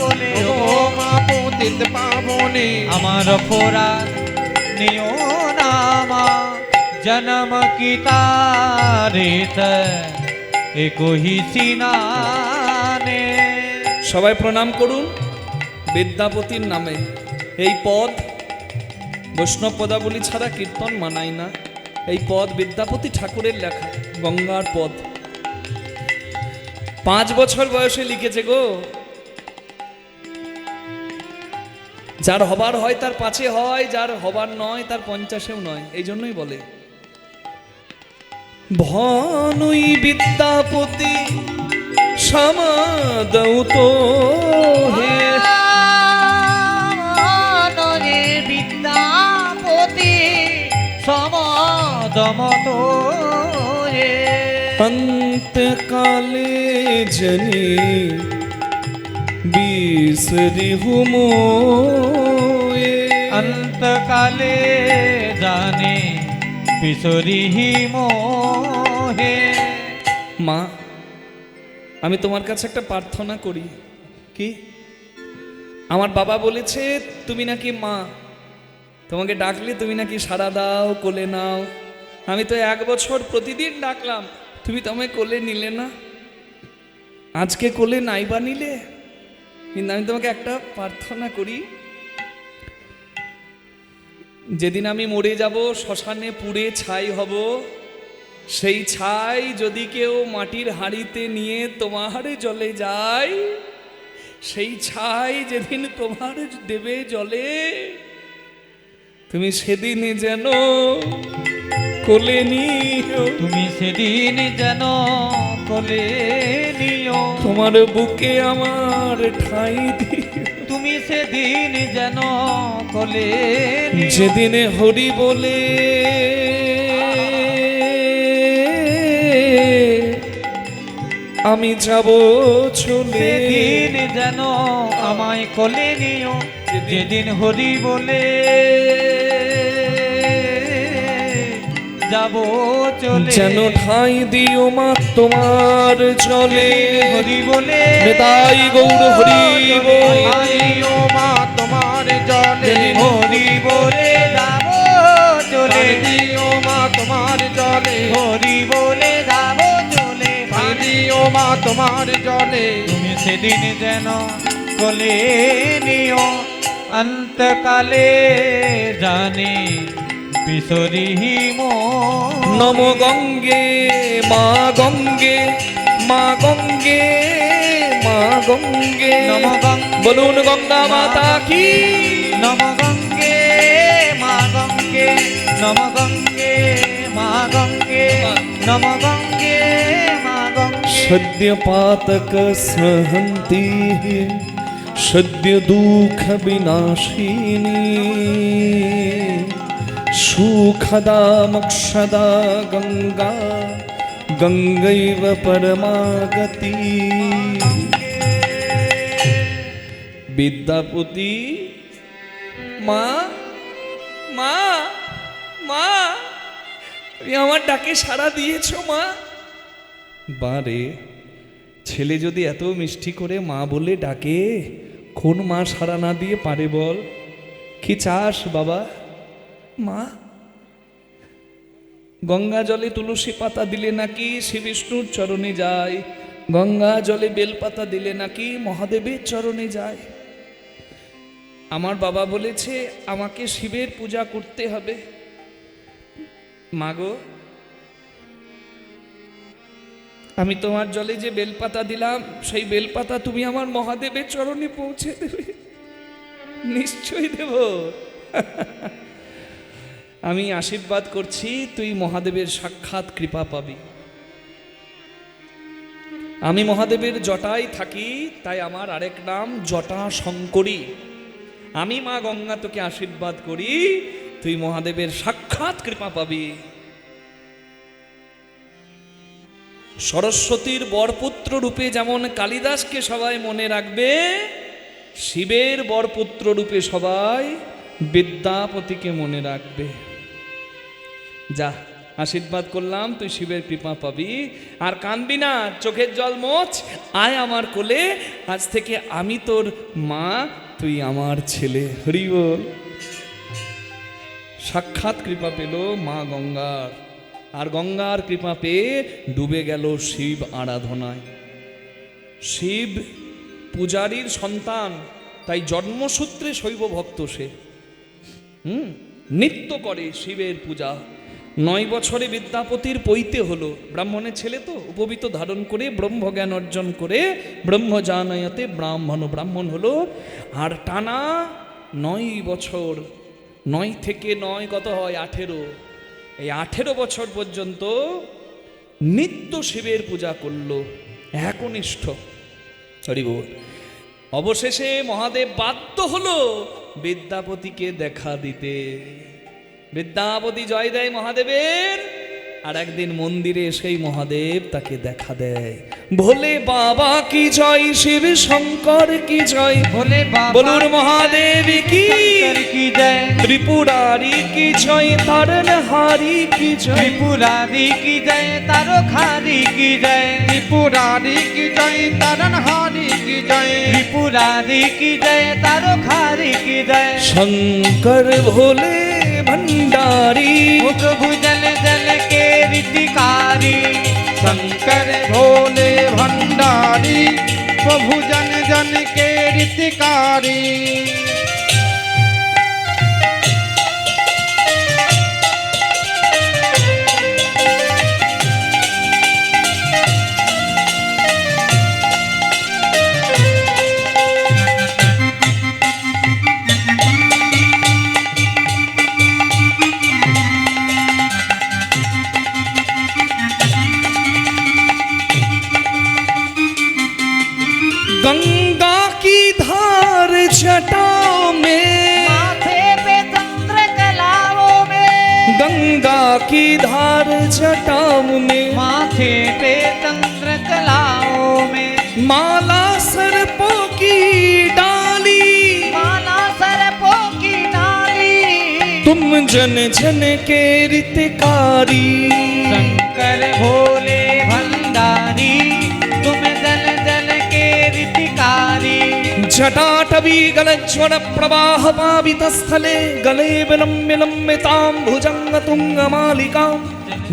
বলে, ও মা পতিত পাবনী, আমার অপরাধ নিও না মা, জন্ম কি তারিত এক হি সিনানে। সবাই প্রণাম করুন বিদ্যাপতির নামে। এই পদ বৈষ্ণব পদাবলী ছাড়া কীর্তন মানায় না। এই পদ বিদ্যাপতি ঠাকুরের লেখা, গঙ্গার পদ। 5 বছর বয়সে লিখেছে গো। যার হবার হয় তার 5-এ হয়, যার হবার নয় তার 50-এও নয়। এই জন্যই বলে ভনুই বিদ্যাপতি সমাদৌ তো হে, নয়ে বিদ্যাপতি সমদমত হে, অন্তকালে জনি বিসরি হুমোয়ে, অন্তকালে জানে বিসরি মোহে। মা, আমি তোমার কাছে একটা প্রার্থনা করি। কি? আমার বাবা বলেছে তুমি নাকি মা, তোমাকে ডাকলে তুমি নাকি সাড়া দাও, কোলে নাও। আমি তো 1 বছর প্রতিদিন ডাকলাম, তুমি তো আমায় কোলে নিলে না। আজকে কোলে নাইবা নিলে, কিন্তু আমি তোমাকে একটা প্রার্থনা করি, যেদিন আমি মরে যাব, শ্মশানে পুড়ে ছাই হব, সেই ছাই যদি কেউ মাটির হাঁড়িতে নিয়ে তোমার জলে যায়, সেই ছাই যেদিন তোমার দেবে জলে, তুমি সেদিন যেন কোলে নিও, তুমি সেদিন যেন কোলে নিও, তোমার বুকে আমার ঠাঁই দিও। তুমি সেদিন যেন কোলে নিও, যেদিন হরি বলে আমি যাব চলে, সেদিন যেন আমায় কোলে নিও, যেদিন হরি বলে যাব চলে, যেন ঠাঁই দিও মা তোমার চলে। হরি বলে নেতাই গৌর হরি বল। আইও মা তোমার জলে, হরি বলে যাব চলে, দিও মা তোমার জলে, হরি বলে যাব চলে, দিও মা তোমার জলে। তুমি সেদিন যেন কোলে নিও, অন্তকালে জানে বিসরি মোহে। নম গঙ্গে মা গঙ্গে, মা গঙ্গে মা গঙ্গে, নম গঙ্গে বলুন গঙ্গা মাতা কি। নম গঙ্গে মা গঙ্গে, নম গঙ্গে মা গঙ্গে, নম গঙ্গে মা গঙ্গে। সদ্য পাতক স্মহন্তি সদ্য দুঃখ বিনাশিনী, সুখদা মোক্ষদা গঙ্গা, গঙ্গৈব পরমাগতি। বিদ্যাপতি, মা মা মা, তুমি আমার ডাকে সাড়া দিয়েছো মা। বারে, ছেলে যদি এত মিষ্টি করে মা বলে ডাকে, কোন মা সাড়া না দিয়ে পারে বল? কি চাস বাবা? মা, গঙ্গা জলে তুলসী পাতা দিলে নাকি শ্রী বিষ্ণুর চরণে যায়, গঙ্গা জলে বেলপাতা দিলে নাকি মহাদেবের চরণে যায়। আমার বাবা বলেছে আমাকে শিবের পূজা করতে হবে। মাগো, আমি তোমার জলে যে বেলপাতা দিলাম, সেই বেলপাতা তুমি আমার মহাদেবের চরণে পৌঁছে দেবে? নিশ্চয়ই দেব। আমি আশীর্বাদ করছি তুই মহাদেবের সাক্ষাৎ কৃপা পাবি। আমি মহাদেবের জটায় থাকি, তাই আমার আরেক নাম জটা শঙ্করী। আমি মা গঙ্গা তোকে আশীর্বাদ করি, তুই মহাদেবের সাক্ষাৎ কৃপা পাবি। সরস্বতীর বরপুত্র রূপে যেমন কালিদাসকে সবাই মনে রাখবে, শিবের বরপুত্র রূপে সবাই বিদ্যাপতিকে মনে রাখবে। যা, আশীর্বাদ করলাম, তুই শিবের কৃপা পাবি। আর কাঁদবি না, চোখের জল মোছ, আয় আমার কোলে। আজ থেকে আমি তোর মা, তুই আমার ছেলে। হরি বল। সাক্ষাৎ কৃপা পেল মা গঙ্গার, আর গঙ্গার কৃপা পেয়ে ডুবে গেল শিব আরাধনায়। শিব পূজারীর সন্তান, তাই জন্মসূত্রে শৈব ভক্ত সে। নিত্য করে শিবের পূজা। 9 বছরে বিদ্যাপতির পৈতে হলো, ব্রাহ্মণের ছেলে তো, উপবীত ধারণ করে ব্রহ্মজ্ঞান অর্জন করে ব্রহ্ম জানায়াতে ব্রাহ্মণ হলো। আর টানা 9 বছর, 9 থেকে 9 কত হয়? 18। এই 18 বছর পর্যন্ত নিত্য শিবের পূজা করলো, একনিষ্ঠ। হরি বল। অবশেষে মহাদেব বাধ্য হলো বিদ্যাপতিকে দেখা দিতে। বিদ্যাপতি জয় দেয় মহাদেবের, আর একদিন মন্দিরে সেই মহাদেব তাকে দেখা দেয়। ভোলে বাবা কি জয়, শিব শঙ্কর কি জয়, ভোলে বাবা বলুন মহাদেব কি, শঙ্কর কি জয়, ত্রিপুরারি কি জয়, তারণহারি কি জয়, ত্রিপুরারি কি জয়, তারকাহারি কি জয়, ত্রিপুরারি কি জয়, তারণহারি কি জয়, ত্রিপুরারি কি জয়, তারকাহারি কি জয়। শঙ্কর ভোলে भंडारी, ओ प्रभु जल जल के रीतिकारी, शंकर भोले भंडारी, प्रभु जन जन के रीतिकारी। गंगा की धार जटाओं में, माथे पे चंद्र कलाओं में, गंगा की धार जटाओं में, माथे पे चंद्र कलाओं में, माला सर्पों की डाली, माला सर्पों की डाली, तुम जन जन के रितकारी। शंकर भोले भंडारी, तुम जल जल के रीतिकारी। जटाटवी गलज्वल प्रवाह पावित स्थले, गले विलम्ब लम्बितां भुजंग तुंग मालिकां,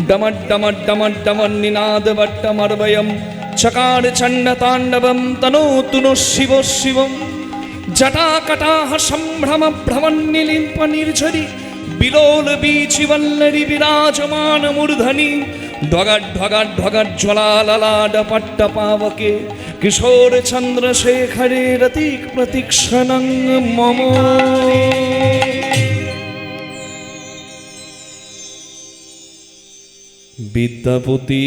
डमड डमड डमड डमड निनाद वट्टमर्वयम्, चकार चंड तांडवं तनोतु नो शिव शिवम्। जटाकटाह संभ्रम भ्रमन्निलिम्प निर्झरि, बिलोल बीचि वल्लरी विराजमान मूर्धनि, ढगट ढगट ढगट ज्वलाललाड पट्ट पावके, किशोर चंद्रशेखरे रतिक प्रतीक्षणं मम। বিদ্যাপতি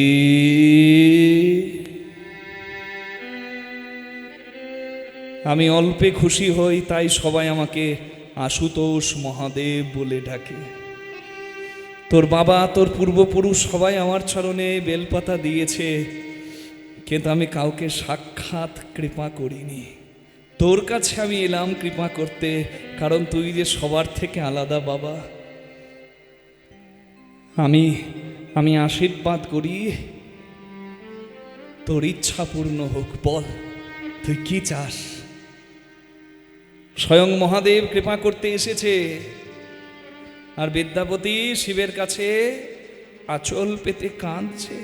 আমি অল্পে খুশি হই, তাই সবাই আমাকে আশুতোষ মহাদেব বলে ডাকে। তোর বাবা তোর পূর্বপুরুষ সবাই আমার চরণে বেলপাতা দিয়েছে, কিন্তু আমি কাউকে সাক্ষাৎ কৃপা করিনি। তোর কাছে আমি এলাম কৃপা করতে, কারণ তুই যে সবার থেকে আলাদা বাবা। আমি আশীর্বাদ করি তোর ইচ্ছা পূর্ণ হোক। বল তুই কি চাস? স্বয়ং মহাদেব কৃপা করতে এসেছে, আর বিদ্যাপতি শিবের কাছে আঁচল পেতে কাঁদছে।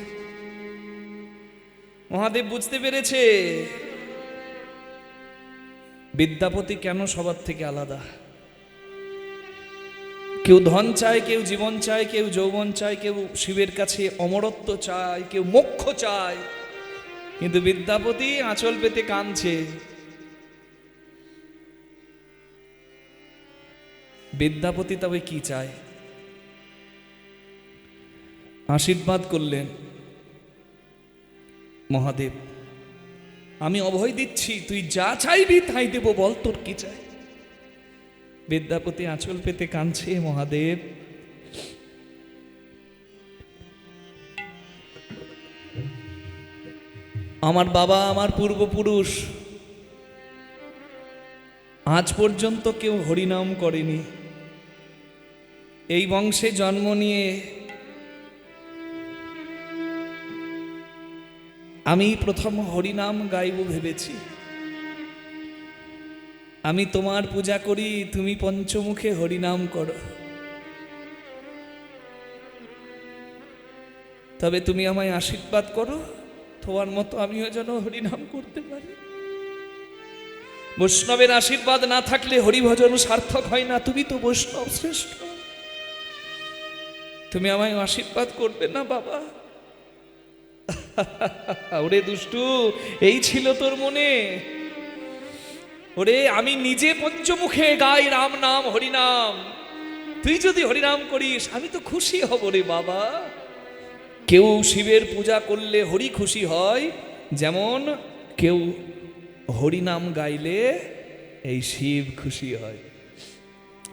মহাদেব বুঝতে পেরেছে বিদ্যাপতি কেন সবার থেকে আলাদা। কেউ ধন চায়, কেউ জীবন চায়, কেউ যৌবন চায়, কেউ শিবের কাছে অমরত্ব চায়, কেউ মোক্ষ চায়, কিন্তু বিদ্যাপতি আঁচল পেতে কাঁদছে। বিদ্যাপতি তবে কি চায়? আশীর্বাদ করলেন, মহাদেব আমি অভয় দিচ্ছি, তুই যা চাইবি তাই দেব, বল তোর কি চাই? বিদ্যাপতি আঁচল পেতে কাঁদছে। মহাদেব আমার বাবা আমার পূর্বপুরুষ আজ পর্যন্ত কেউ হরিনাম করেনি। এই বংশে জন্ম নিয়ে আমি প্রথম হরিনাম গাইব ভেবেছি। আমি তোমার পূজা করি, তুমি পঞ্চমুখে হরিনাম করো, তবে তুমি আমায় আশীর্বাদ করো তোমার মতো আমিও যেন হরিনাম করতে পারি। বৈষ্ণবের আশীর্বাদ না থাকলে হরিভজন সার্থক হয় না। তুমি তো বৈষ্ণব শ্রেষ্ঠ, তুমি আমায় আশীর্বাদ করবে না বাবা? ওরে দুষ্টু, এই ছিল তোর মনে? ওরে আমি নিজে পঞ্চমুখে গাই রাম নাম হরিনাম, তুই যদি হরিনাম করিস আমি তো খুশি হব রে বাবা। কেউ শিবের পূজা করলে হরি খুশি হয়, যেমন কেউ হরিনাম গাইলে এই শিব খুশি হয়।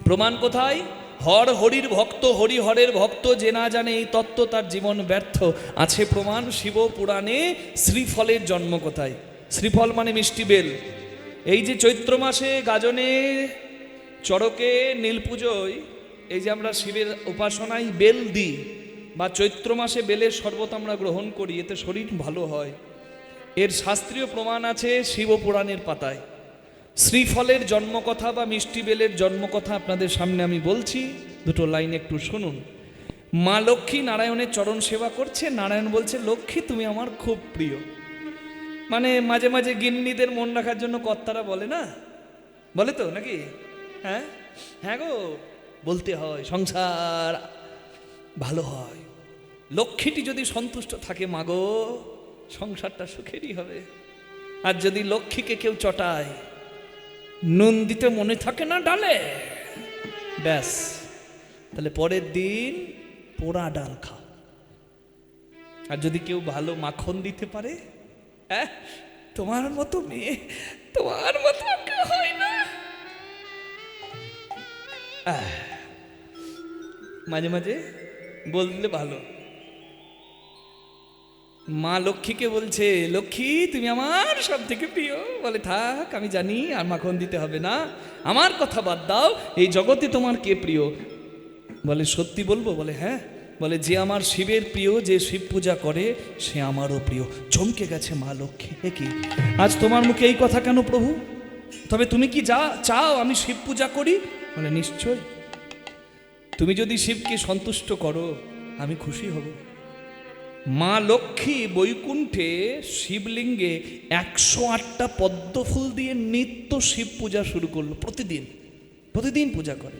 প্রমাণ কোথায়? হর হরির ভক্ত, হরিহরের ভক্ত যে না জানে এই তত্ত্ব তার জীবন ব্যর্থ। আছে প্রমাণ শিব পুরাণে শ্রীফলের জন্ম কোথায়। শ্রীফল মানে মিষ্টি বেল। এই যে চৈত্র মাসে গাজনে, চড়কে, নীল পুজোয় এই যে আমরা শিবের উপাসনায় বেল দিই, বা চৈত্র মাসে বেলের শরবত আমরা গ্রহণ করি, এতে শরীর ভালো হয়। এর শাস্ত্রীয় প্রমাণ আছে শিবপুরাণের পাতায়। শ্রীফলের জন্মকথা বা মিষ্টি বেলের জন্মকথা আপনাদের সামনে আমি বলছি, দুটো লাইন একটু শুনুন। মা লক্ষ্মী নারায়ণের চরণ সেবা করছে, নারায়ণ বলছে, লক্ষ্মী তুমি আমার খুব প্রিয়। মানে মাঝে মাঝে গিন্নিদের মন রাখার জন্য কর্তারা বলে না, বলে তো নাকি? হ্যাঁ হ্যাঁ গো, বলতে হয়, সংসার ভালো হয়। লক্ষ্মীটি যদি সন্তুষ্ট থাকে, মাগো সংসারটা সুখেরই হবে। আর যদি লক্ষ্মীকে কেউ চটায়, নুন দিতে মনে থাকে না ডালে, ব্যাস, তাহলে পরের দিন পোড়া ডাল খাও। আর যদি কেউ ভালো মাখন দিতে পারে, তোমার মতো মেয়ে, তোমার মতো কেউ হয় না। মাঝে মাঝে বললে ভালো। মা লক্ষ্মীকে বলছে, লক্ষ্মী তুমি আমার সব থেকে প্রিয়। বলে, থাক আমি জানি, আর মাখন দিতে হবে না, আমার কথা বাদ দাও, এই জগতে তোমার কে প্রিয়? বলে, সত্যি বলবো? বলে, হ্যাঁ। বলে, যে আমার শিবের প্রিয়, যে শিব পূজা করে, সে আমারও প্রিয়। চমকে গেছে মা লক্ষ্মী, এ কি আজ তোমার মুখে এই কথা কেন প্রভু? তবে তুমি কি যা চাও আমি শিব পূজা করি? বলে, নিশ্চয়, তুমি যদি শিবকে সন্তুষ্ট করো আমি খুশি হব। মা লক্ষ্মী বৈকুণ্ঠে শিবলিঙ্গে 108টা পদ্ম ফুল দিয়ে নিত্য শিব পূজা শুরু করলো। প্রতিদিন পূজা করে।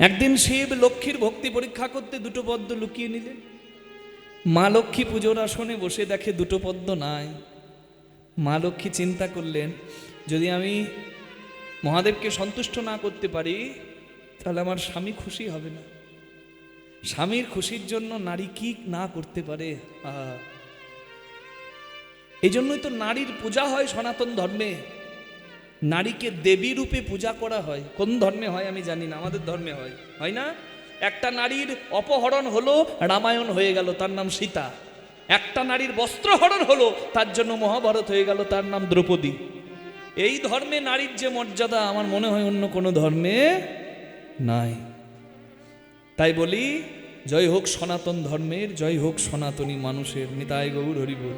একদিন শিব লক্ষ্মীর ভক্তি পরীক্ষা করতে দুটো পদ্ম লুকিয়ে নিলেন। মা লক্ষ্মী পুজোর আসনে বসে দেখে দুটো পদ্ম নাই। মা লক্ষ্মী চিন্তা করলেন, যদি আমি মহাদেবকে সন্তুষ্ট না করতে পারি তাহলে আমার স্বামী খুশি হবে না। স্বামীর খুশির জন্য নারী কি না করতে পারে। এই জন্যই তো নারীর পূজা হয় সনাতন ধর্মে। নারীকে দেবী রূপে পূজা করা হয়। কোন ধর্মে হয় আমি জানি না, আমাদের ধর্মে হয়, হয় না? একটা নারীর অপহরণ হলো, রামায়ণ হয়ে গেল, তার নাম সীতা। একটা নারীর বস্ত্রহরণ হলো, তার জন্য মহাভারত হয়ে গেল, তার নাম দ্রৌপদী। এই ধর্মে নারীর যে মর্যাদা, আমার মনে হয় অন্য কোনো ধর্মে নাই। তাই বলি, জয় হোক সনাতন ধর্মের, জয় হোক সনাতনী মানুষের। নিতাই গৌর হরি বল।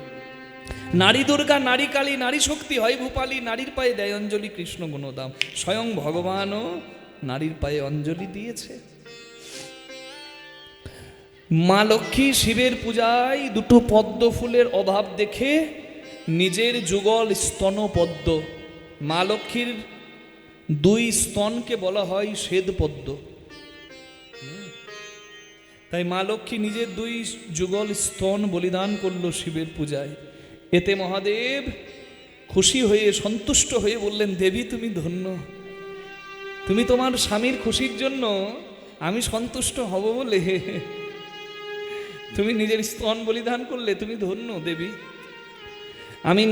নারী দুর্গা, নারী কালী, নারী শক্তি হয় ভূপালী, নারীর পায়ে দেয় অঞ্জলি কৃষ্ণ গুণদাম। স্বয়ং ভগবানও নারীর পায়ে অঞ্জলি দিয়েছে। মা লক্ষ্মী শিবের পূজায় দুটো পদ্ম ফুলের অভাব দেখে নিজের যুগল স্তন পদ্ম, মা লক্ষ্মীর 2 স্তনকে বলা হয় শ্বেত পদ্ম। তাই মা লক্ষ্মী নিজের 2 যুগল স্তন বলিদান করলো শিবের পূজায়। এতে মহাদেব খুশি হয়ে, সন্তুষ্ট হয়ে বললেন, দেবী তুমি ধন্য, তুমি তোমার স্বামীর খুশির জন্য আমি সন্তুষ্ট হব বলে তুমি নিজের স্তন বলিদান করলে, তুমি ধন্য দেবী। আমি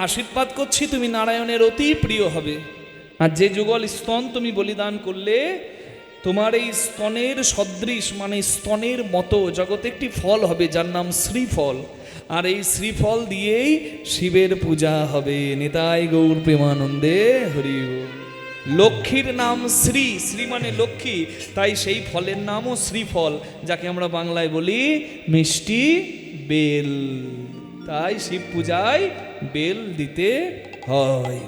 আশীর্বাদ করছি তুমি নারায়ণের অতি প্রিয় হবে। আর যে যুগল স্তন তুমি বলিদান করলে, তোমার এই স্তনের সদৃশ, মানে স্তনের মতো জগতে একটি ফল হবে যার নাম শ্রীফল। আর এই শ্রীফল দিয়েই শিবের পূজা হবে। নিতাই গৌর প্রেমানন্দে হরি বল। লক্ষ্মীর নাম শ্রী, শ্রী মানে লক্ষ্মী, তাই সেই ফলের নামও শ্রীফল, যাকে আমরা বাংলায় বলি মিষ্টি বেল। তাই শিব পূজায় বেল দিতে হয়।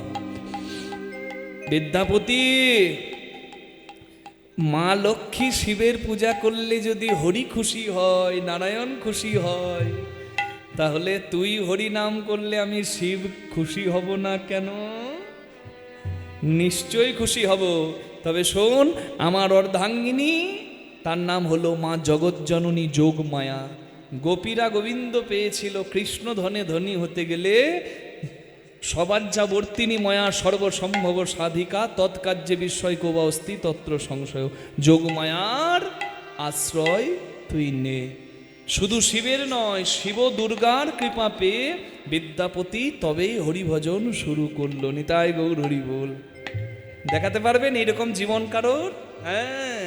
বিদ্যাপতি, মা লক্ষ্মী শিবের পূজা করলে যদি হরি খুশি হয়, নারায়ণ খুশি হয়, তাহলে তুই হরি নাম করলে আমি শিব খুশি হব না কেন? নিশ্চয়ই খুশি হব। তবে শোন, আমার অর্ধাঙ্গিনী, তার নাম হলো মা জগজ্জননী যোগমায়া। গোপীরা গোবিন্দ পেয়েছিল, কৃষ্ণ ধনে ধনী হতে গেলে সবাজ্যাবর্তিনী ময়া সর্বসম্ভব সাধিকা, তৎকার্যে বিস্ময় কোবা অস্তি তত্র সংশয়। যোগমায়ার আশ্রয় তুই নে। শুধু শিবের নয়, শিব দুর্গার কৃপা পেয়ে বিদ্যাপতি তবেই হরিভজন শুরু করলো। নিতাই গৌর হরি বল। দেখাতে পারবেন এইরকম জীবন কারোর? হ্যাঁ।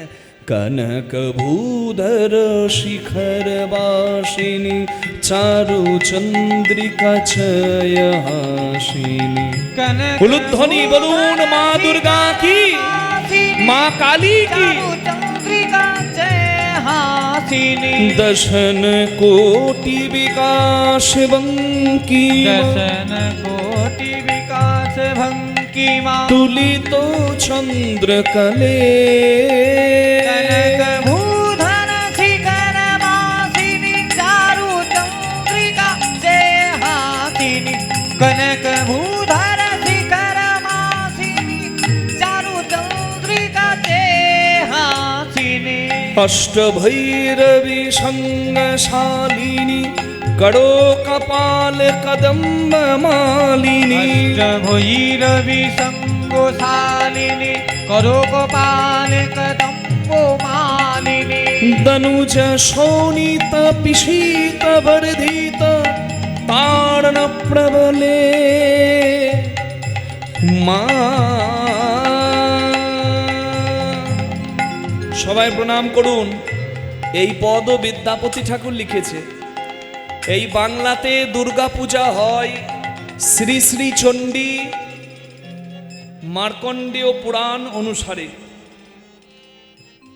কনক ভূধর শিখর বাসিনী চারু চন্দ্রিকা ছয় হাসিনী। कनक উলুধ্বনি বলুন মা দুর্গা কি, মা কালী কি। चंद्रिका जय हासिनी। दशन कोटि विकास बंकी दशन कोटि विकास भंगिमा। तुलित चंद्र कले कनक भूधर शिखर वासिनी चारु चंद्रिका जय हासिनी। कनक भूधर शिखर वासिनी चारु चंद्रिका जय हासिनी। अष्ट भैरवी संगशालिनी करो कपाल कदम्ब मालिनी। भैरवी संगोशालिनी करो गोपाल कदम्बो मालिनी। दनुज शोणित पिशीत वर्धित तारण प्रबले মা। সবাই প্রণাম করুন। এই পদ বিদ্যাপতি ঠাকুর লিখেছে। এই বাংলাতে দুর্গা পূজা হয় শ্রী শ্রী চণ্ডী মার্কণ্ডেয় পুরাণ অনুসারে,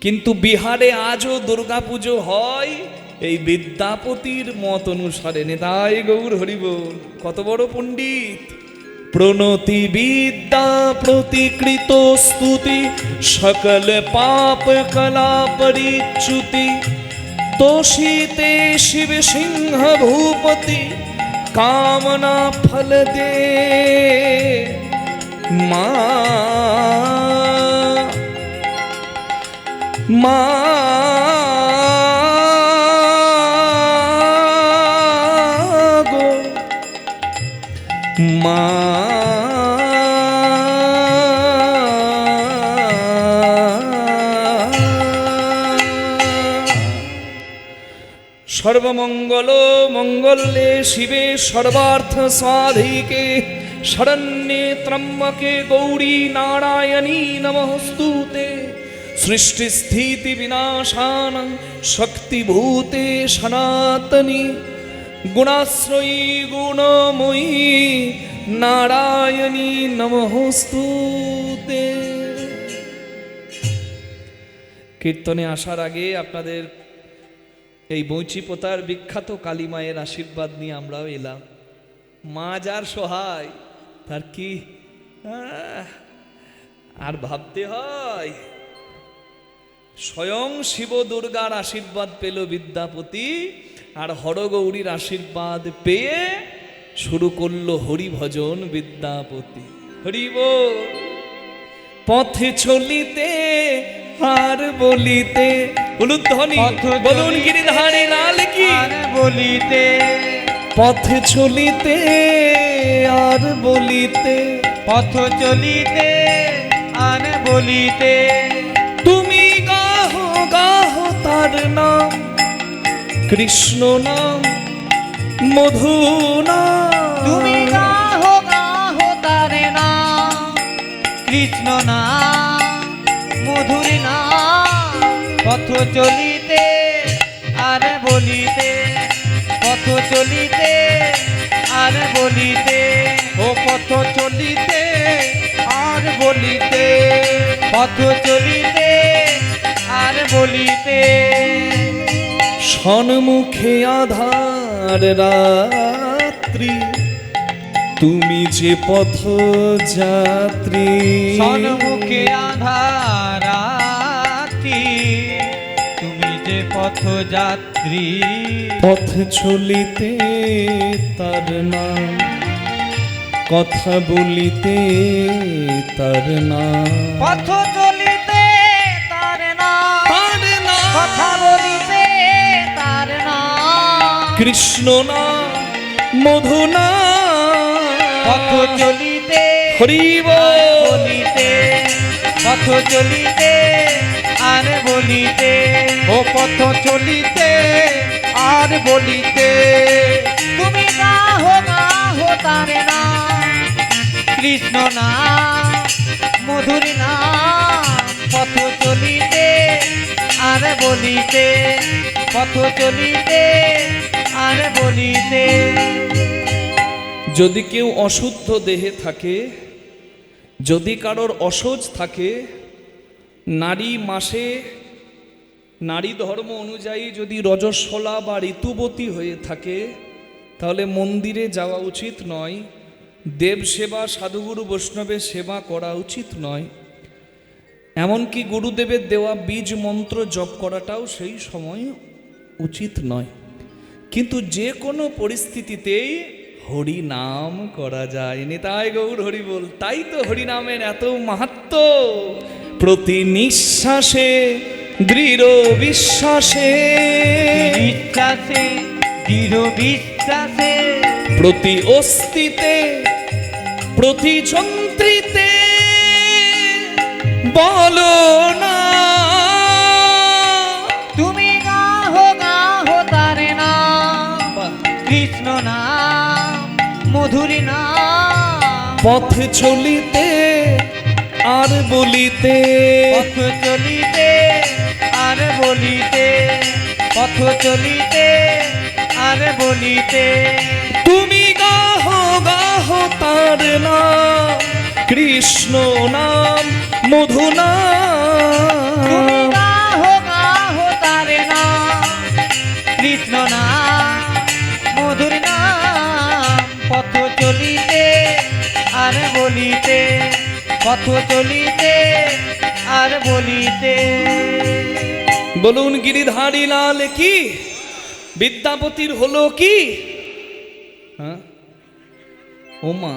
কিন্তু বিহারে আজও দুর্গা পুজো হয় এই বিদ্যাপতির মত অনুসারে। নেতাই গৌর হরিবোল। কত বড় পণ্ডিত! প্রণতি বিদ্যা প্রতিকৃত স্তুতি সকল পাপ কলা পরিচ্যুতি তোষিতে শিব সিংহ ভূপতি কামনা ফল দে মা। মা গো মা। সর্বমঙ্গল মঙ্গলে শিবে সর্বার্থ সাধিকে শরণ্যে ত্রম্বকে গৌরী নারায়ণী নমস্তুতে। সৃষ্টি স্থিতি বিনাশানং শক্তিভূতে সনাতনী গুণাশ্রয়ী গুণময়ী নারায়ণী নমস্তুতে। কীর্তনে আসার আগে আপনাদের এই বৈচিপতার বিখ্যাত কালী মায়ের আশীর্বাদ নিয়ে আমরাও এলাম। মা যার সহায় তার কি আর ভাবতে হয়। স্বয়ং শিব দুর্গার আশীর্বাদ পেল বিদ্যাপতি, আর হরগৌরীর আশীর্বাদ পেয়ে শুরু করলো হরি ভজন বিদ্যাপতি। হরি বল। পথে চলিতে আর বলিতে উলুধ্বনি বলুন গিরিধারী লাল কি। আর বলিতে পথে চলিতে আর বলিতে পথ চলিতে আর বলিতে তুমি গাহো গাহো তার নাম কৃষ্ণ নাম মধু নাম। তুমি গাহো গাহো তার নাম কৃষ্ণ নাম মধুর নাম। পথ চলিতে আর বলিতে পথ চলিতে আর বলিতে ও পথ চলিতে আর বলিতে পথ চলিতে আর বলিতে। সন্মুখে আধার রাত্রি তুমি যে পথ যাত্রী। সন্মুখে আধারাতি তুমি যে পথ যাত্রী। পথ চলিতে তার নাম কথা বলিতে তার নাম। পথ চলিতে তার নাম তার নাম কথা বলিতে তার নাম। কৃষ্ণ নাম মধু নাম। পথ চলিতে হরি আর বল। বলিতে পথ চলিতে আর বলিতে ও পথ চলিতে আর বলিতে তুমি গাহো গাহো তার নাম কৃষ্ণ নাম মধুর নাম পথ চলিতে আর বলিতে, পথ চলিতে আর বলিতে। যদি কেউ অশুদ্ধ দেহে থাকে, যদি কারোর অসহ্য থাকে, নারী মাসে নারী ধর্ম অনুযায়ী যদি রজস্বলা বা ঋতুবতী হয়ে থাকে, তাহলে মন্দিরে যাওয়া উচিত নয়, দেব সেবা সাধুগুরু বৈষ্ণবের সেবা করা উচিত নয়, এমনকি গুরুদেবের দেওয়া বীজ মন্ত্র জপ করাটাও সেই সময় উচিত নয়। কিন্তু যে কোনো পরিস্থিতিতেই হরি নাম করা যায়। নিতাই গৌর হরি বল। তাই তো হরি নামের এত মাহাত্ম্য। প্রতি নিঃশ্বাসে দৃঢ় বিশ্বাসে, বিশ্বাসে দৃঢ় বিশ্বাসে, প্রতি অস্তিতে প্রতি যন্ত্রিতে বলো না, তুমি গাহো গাহো তারে নাম, কৃষ্ণ নাম মধুরী নাম। পথ চলিতে আর বলিতে, পথ চলিতে আর বলিতে, পথ চলিতে আর বলিতে। তুমি গাহো গাহো তার নাম, কৃষ্ণ নাম মধু তুমি নাম। গাহো গাহো তারে নাম, কৃষ্ণ নাম মধুর নাম। পথ চলিতে আর বলিতে, পথ চলিতে আর বলিতে। বলুন গিরিধারী লাল কি, বিদ্যাপতির হলো কি? হ্যাঁ ওমা,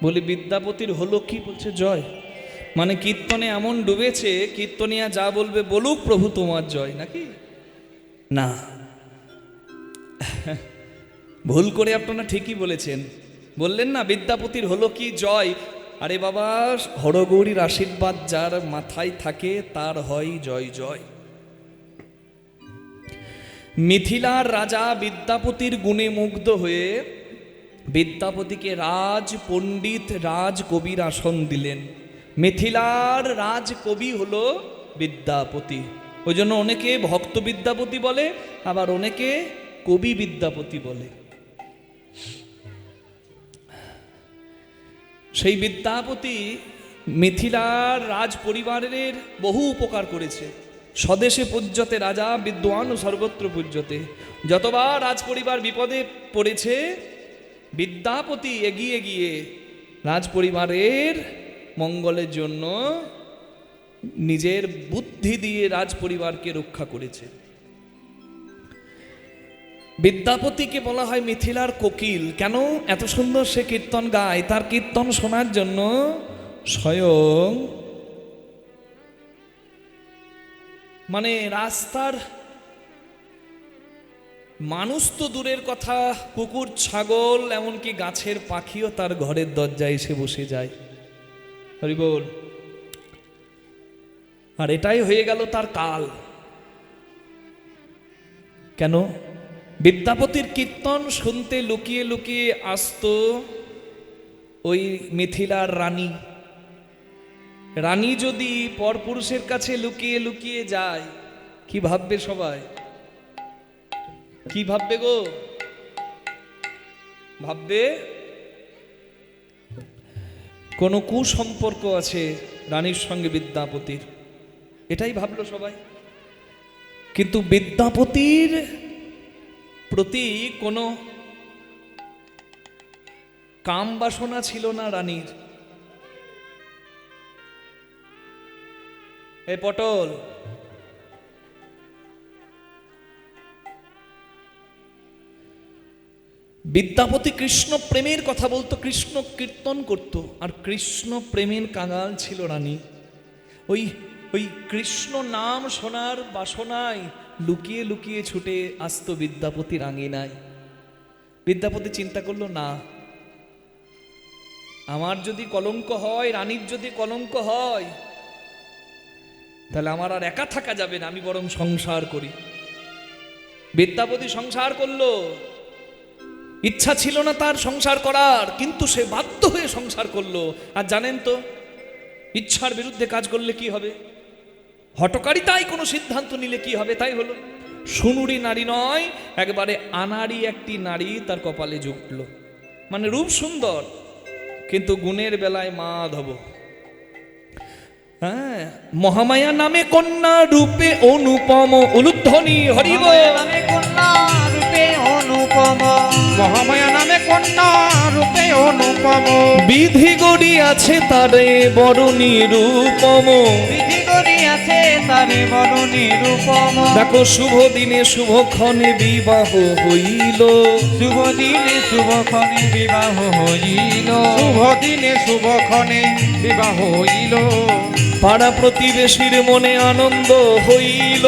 বলি বিদ্যাপতির হলো কি? বলছে জয়। মানে কীর্তনে এমন ডুবেছে, কীর্তনিয়া যা বলবে বলুক প্রভু তোমার জয়, নাকি না? ভুল করে আপনারা ঠিকই বলেছেন, বললেন না বিদ্যাপতির হলো কি জয়। আরে বাবা, হরগৌরীর আশীর্বাদ যার মাথায় থাকে তার হয় জয় জয়। মিথিলার রাজা বিদ্যাপতির গুণে মুগ্ধ হয়ে বিদ্যাপতিকে রাজ পণ্ডিত রাজ কবির আসন দিলেন। মিথিলার রাজ কবি হলো বিদ্যাপতি। ওই জন্য অনেকে ভক্ত বিদ্যাপতি বলে, আবার অনেকে কবি বিদ্যাপতি বলে। সেই বিদ্যাপতি মিথিলার রাজ পরিবারের বহু উপকার করেছে। স্বদেশে পূজ্যতে রাজা বিদ্বান ও সর্বত্র পূজ্যতে। যতবার রাজ পরিবার বিপদে পড়েছে, বিদ্যাপতি এগিয়ে গিয়ে রাজ পরিবারের মঙ্গলের জন্য নিজের বুদ্ধি দিয়ে রাজ পরিবারকে রক্ষা করেছে। বিদ্যাপতিকে বলা হয় মিথিলার কোকিল। কেন? এত সুন্দর সে কীর্তন গায়। তার কীর্তন শোনার জন্য স্বয়ং মানে রাস্তার মানুষ তো দূরের কথা, কুকুর ছাগল এমনকি গাছের পাখিও তার ঘরের দরজায় এসে বসে যায়। হরি বল। আর এটাই হয়ে গেল তার কাল। কেন? বিদ্যাপতির কীর্তন শুনতে লুকিয়ে লুকিয়ে আসতো ওই মিথিলার রানী। রানী যদি পরপুরুষের কাছে লুকিয়ে লুকিয়ে যায়, কি ভাববে সবাই? কি ভাববে গো? ভাববে কোনো কুসম্পর্ক আছে রানীর সঙ্গে বিদ্যাপতির, এটাই ভাবলো সবাই। কিন্তু বিদ্যাপতির প্রতি কোনো কাম বাসনা ছিল না রানীর। এই পটল, বিদ্যাপতি কৃষ্ণ প্রেমের কথা বলতো, কৃষ্ণ কীর্তন করত, আর কৃষ্ণ প্রেমের কাঙাল ছিল রানী। ওই ওই কৃষ্ণ নাম শোনার বাসনায় লুকিয়ে লুকিয়ে ছুটে আসতো বিদ্যাপতির আঙিনায়। বিদ্যাপতি চিন্তা করলো, না, আমার যদি কলঙ্ক হয়, রানীর যদি কলঙ্ক হয়, তাহলে আমার আর একা থাকা যাবে না, আমি বরং সংসার করি। বিদ্যাপতি সংসার করলো। ইচ্ছা ছিল না তার সংসার করার, কিন্তু সে বাধ্য হয়ে সংসার করলো। আর জানেন তো, ইচ্ছার বিরুদ্ধে কাজ করলে কি হবে, হঠকারিতায় কোনো সিদ্ধান্ত নিলে কি হবে, তাই হলো সুনুরি নারী নয়, একবারে আনাড়ি একটি নারী তার কপালে জুটল। মানে রূপ সুন্দর কিন্তু গুণের বেলায় মাধব। হ্যাঁ, মহামায়া নামে কন্যা রূপে অনুপম, উলুধ্বনি হরিব। মহামায়া নামে কন্যা রূপে অনুপম, মহামায়া নামে কন্যা রূপে অনুপম, বিধি গড়ি আছে তারে বড় নিরূপম। বিধি করিয়াছে তারে বড় নিরূপম। দেখো শুভ দিনে শুভক্ষণে বিবাহ হইল, শুভ দিনে শুভক্ষণে বিবাহ হইল, শুভ দিনে শুভক্ষণে বিবাহ হইল, পাড়া প্রতিবেশীর মনে আনন্দ হইল।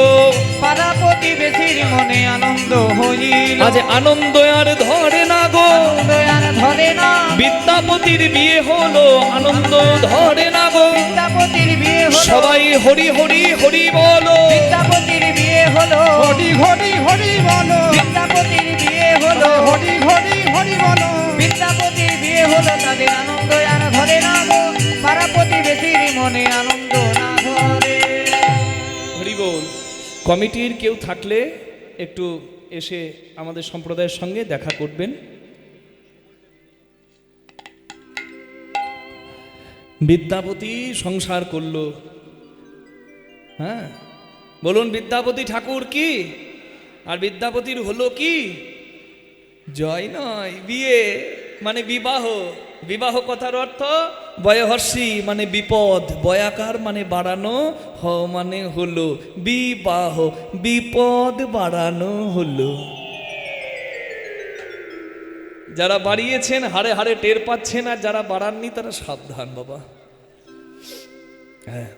পাড়া প্রতিবেশীর মনে আনন্দ হইল। আজ আনন্দ আর ধরে না গো, আনন্দ আর ধরে না, বিদ্যাপতির বিয়ে হলো, আনন্দ ধরে না গো। বিদ্যাপতির বিয়ে হলো, সবাই হরি হরি হরি বলো, বিদ্যাপতির বিয়ে হলো, হরি হরি হরি বলো, বিদ্যাপতির বিয়ে হলো, হরি হরি হরি বলো, বিদ্যাপতির বিয়ে হলো। তাদের আনন্দ আর ধরে না গো, পাড়া প্রতিবেশীর মনে আনন্দ না ধরে। হরি বল। কমিটির কেউ থাকলে একটু এসে আমাদের সম্প্রদায়ের সঙ্গে দেখা করবেন। বিদ্যাপতি সংসার করলো, হ্যাঁ বলুন বিদ্যাপতি ঠাকুর কি, আর বিদ্যাপতির হলো কি, জয় নয় বিয়ে, মানে বিবাহ। বিবাহ কথার অর্থ বয়হর্ষি মানে বিপদ, বয়াকার মানে বাড়ানো, হ মানে হলো বিবাহ, বিপদ বাড়ানো হলো। যারা বাড়িয়েছেন হাড়ে হাড়ে টের পাচ্ছেন, আর যারা বাড়াননি তারা সাবধান বাবা। হ্যাঁ,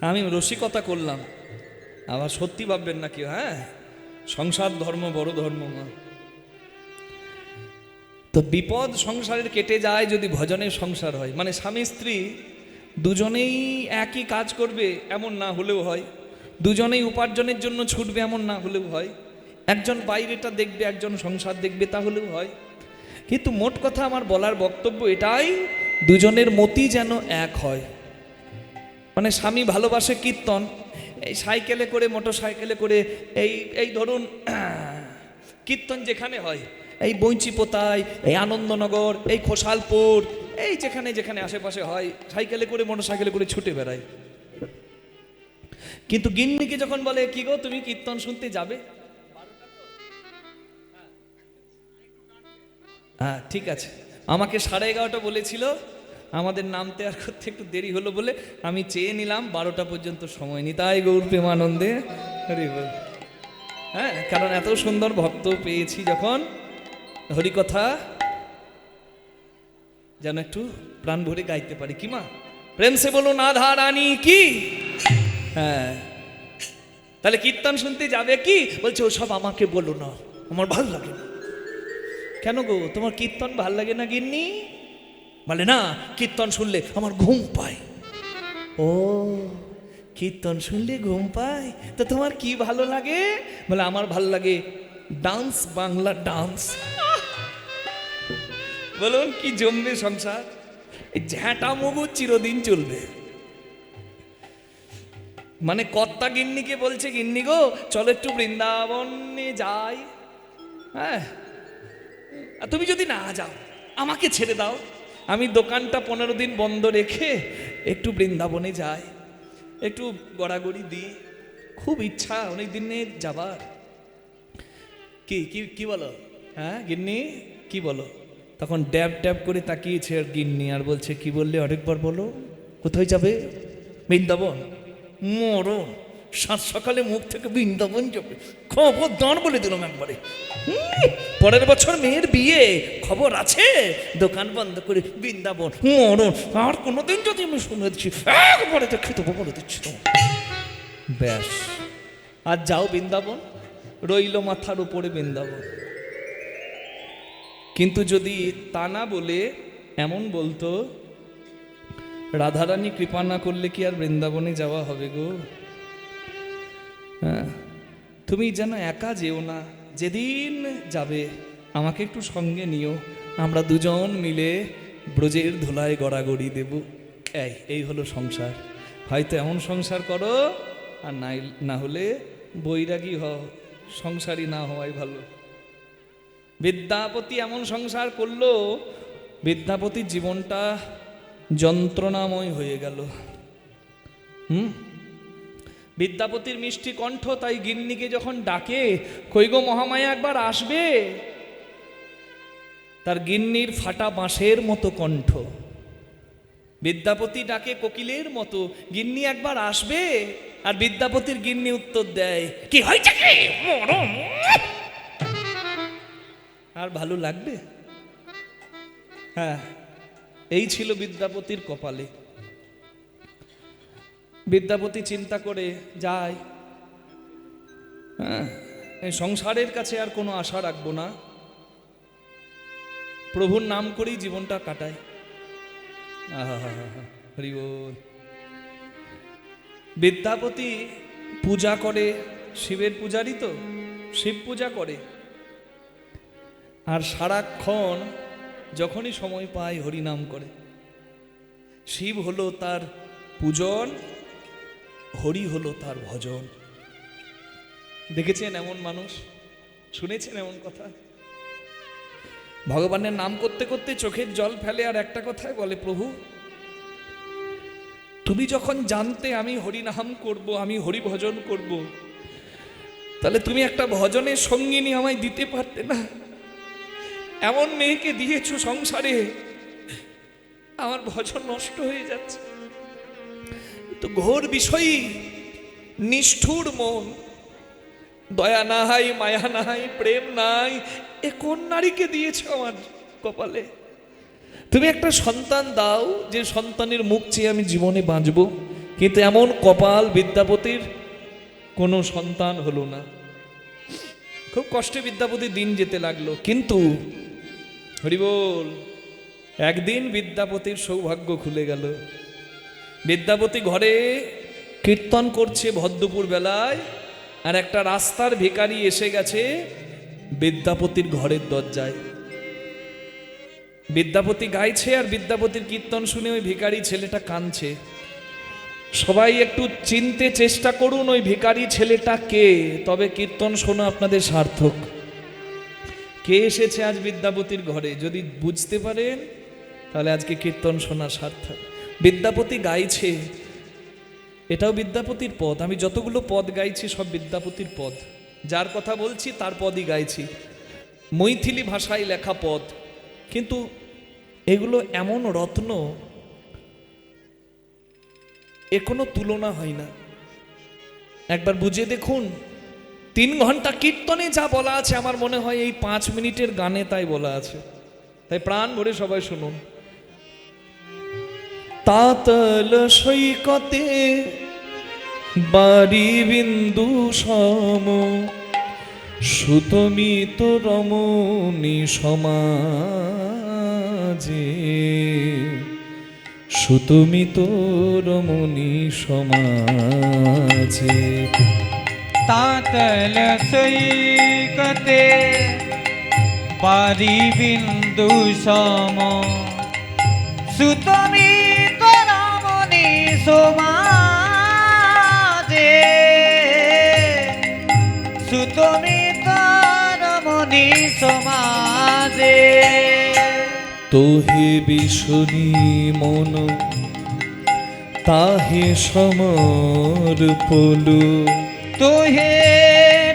আমি রসিকতা করলাম, আবার সত্যি ভাববেন না কেউ। হ্যাঁ, সংসার ধর্ম বড় ধর্ম মা। তো বিপদ সংসারের কেটে যায় যদি ভজনের সংসার হয়। মানে স্বামী স্ত্রী দুজনেই একই কাজ করবে এমন না হলেও হয়, দুজনেই উপার্জনের জন্য ছুটবে এমন না হলেও হয়, একজন বাইরেটা দেখবে একজন সংসার দেখবে তাহলেও হয়। কিন্তু মোট কথা আমার বলার বক্তব্য এটাই, দুজনের মতি যেন এক হয়। মানে স্বামী ভালোবাসে কীর্তন, এই সাইকেলে করে মোটর সাইকেলে করে এই ধরুন কীর্তন যেখানে হয়, এই বৈচিপোতায়, এই আনন্দনগর, এই খোসালপুর, এই যেখানে যেখানে আশেপাশে হয়, সাইকেলে করে মোটর সাইকেলে করে ছুটে বেড়ায়। কিন্তু গিন্নিকে যখন বলে কি গো তুমি কীর্তন শুনতে যাবে, হ্যাঁ ঠিক আছে, আমাকে 11:30 বলেছিল, আমাদের নামতে আর করতে একটু দেরি হলো বলে আমি চেয়ে নিলাম 12টা পর্যন্ত সময় নি, তাই গৌর প্রেমানন্দে হরি বল। হ্যাঁ, কারণ এত সুন্দর ভক্ত পেয়েছি যখন, হরিকথা যেন একটু প্রাণ ভরে গাইতে পারি। কি মা, প্রেম সে বলুন আধা রানী কি। হ্যাঁ, তাহলে কীর্তন শুনতে যাবে কি, বলছে ওসব আমাকে বলো না, আমার ভাল লাগে না। কেন গো, তোমার কীর্তন ভাল লাগে না গিন্নি? বলে না, কীর্তন শুনলে আমার ঘুম পায়। ও, কীর্তন শুনলে ঘুম পায়, তো তোমার কি ভালো লাগে? বলে আমার ভালো লাগে ডান্স, বাংলা ডান্স। বলুন কি জমবে সংসার, এই ঝ্যাঁটা মগু চিরদিন চলবে। মানে কর্তা গিন্নিকে বলছে, গিন্নি গো চলো একটু বৃন্দাবনে যাই। হ্যাঁ, আর তুমি যদি না যাও আমাকে ছেড়ে দাও, আমি দোকানটা 15 দিন বন্ধ রেখে একটু বৃন্দাবনে যাই, একটু গড়াগড়ি দিই, খুব ইচ্ছা অনেক দিনের যাবার। কি কি কি বলো? হ্যাঁ গিন্নি কি বলো? তখন ড্যাব ড্যাব করে তাকিয়েছে আর গিন্নি, আর বলছে কি বললে আরেকবার বলো, কোথায় যাবে? বৃন্দাবন। মরণ, সাত সকালে মুখ থেকে বৃন্দাবন যাবে, খবর দাঁড় বলে দিলাম একবারে। পরের বছর মেয়ের বিয়ে, খবর আছে, দোকান বন্ধ করে বৃন্দাবন। মরণ, আর কোনোদিন যদি আমি শুনে দিচ্ছি একবারে তো খেতে বলে দিচ্ছি তো। ব্যাস, আর যাও বৃন্দাবন, রইল মাথার উপরে বৃন্দাবন। কিন্তু যদি তা না বলে এমন বলতো, রাধারানী কৃপা না করলে কি আর বৃন্দাবনে যাওয়া হবে গো? হ্যাঁ, তুমি যেন একা যেও না, যেদিন যাবে আমাকে একটু সঙ্গে নিও, আমরা দুজন মিলে ব্রজের ধুলায় গড়াগড়ি দেব। এই হলো সংসার। হয়তো এমন সংসার করো, আর না হলে বৈরাগী হও, সংসারী না হওয়াই ভালো। বিদ্যাপতি এমন সংসার করলো, বিদ্যাপতির জীবনটা যন্ত্রণাময় হয়ে গেল। বিদ্যাপতির মিষ্টি কণ্ঠ, তাই গিন্নিকে যখন ডাকে, কই গো মহামায়া একবার আসবে, তার গিন্নির ফাটা বাঁশের মতো কণ্ঠ। বিদ্যাপতি ডাকে কোকিলের মতো, গিন্নি একবার আসবে, আর বিদ্যাপতির গিন্নি উত্তর দেয়, কি হয়েছে কি মরম? আর ভালো লাগবে? হ্যাঁ, এই ছিল বিদ্যাপতির কপালে। বিদ্যাপতি চিন্তা করে যায়, হ্যাঁ, এই সংসারের কাছে আর কোনো আশা রাখবো না, প্রভুর নাম করেই জীবনটা কাটায়। হরি বল। বিদ্যাপতি পূজা করে, শিবের পূজারই তো, শিব পূজা করে, আর সারাক্ষণ যখনই সময় পায় হরিনাম করে। শিব হলো তার পূজন, হরি হলো তার ভজন। দেখেছেন এমন মানুষ? শুনেছেন এমন কথা? ভগবানের নাম করতে করতে চোখের জল ফেলে, আর একটা কথাই বলে, প্রভু তুমি যখন জানতে আমি হরিনাম করব, আমি হরি ভজন করব, তাহলে তুমি একটা ভজনের সঙ্গিনী আমায় দিতে পারতে না? এমন মেয়েকে দিয়েছো সংসারে, আমার ভজন নষ্ট হয়ে যাচ্ছে। তো ঘোর বিষয়ী, নিষ্ঠুর মন, দয়া নাই, মায়া নাই, প্রেম নাই, এ কোন নারীকে দিয়েছো আমার কপালে? তুমি একটা সন্তান দাও, যে সন্তানের মুখ চেয়ে আমি জীবনে বাঁচব। কিন্তু এমন কপাল বিদ্যাপতির, কোনো সন্তান হলো না। খুব কষ্টে বিদ্যাপতির দিন যেতে লাগলো। কিন্তু হরিবোল, একদিন বিদ্যাপতির সৌভাগ্য খুলে গেল। বিদ্যাপতি ঘরে কীর্তন করছে ভদ্রপুর বেলায়, আর একটা রাস্তার ভিখারি এসে গেছে বিদ্যাপতির ঘরের দরজায়। বিদ্যাপতি গাইছে, আর বিদ্যাপতির কীর্তন শুনে ওই ভিখারি ছেলেটা কাঁদছে। সবাই একটু চিনতে চেষ্টা করুন ওই ভিখারি ছেলেটা কে, তবে কীর্তন শোনা আপনাদের সার্থক। কে এসেছে আজ বিদ্যাপতির ঘরে? যদি বুঝতে পারেন তাহলে আজকে কীর্তন শোনা সার্থক। বিদ্যাপতি গাইছে, এটাও বিদ্যাপতির পদ। আমি যতগুলো পদ গাইছি সব বিদ্যাপতির পদ। যার কথা বলছি তার পদই গাইছি, মৈথিলি ভাষায় লেখা পদ। কিন্তু এগুলো এমন রত্ন, এ কোনো তুলনা হয় না। একবার বুঝে দেখুন, 3 ঘন্টা কীর্তনে যা বলা আছে, আমার মনে হয় এই 5 মিনিটের গানে তাই বলা আছে। তাই প্রাণ ভরে সবাই শুনুন। তাতল সৈকতে বারি বিন্দু সম, সুতমিত রমণী সমাজে, সুতমিত রমণী সমাজে। তাতল সৈকতে বারি বিন্দু সম, সুতমিত রমণী সমাজে, সুতমিত রমণী সমাজে। তোহে বিশনি মন তাহে সমর পলু, তোহে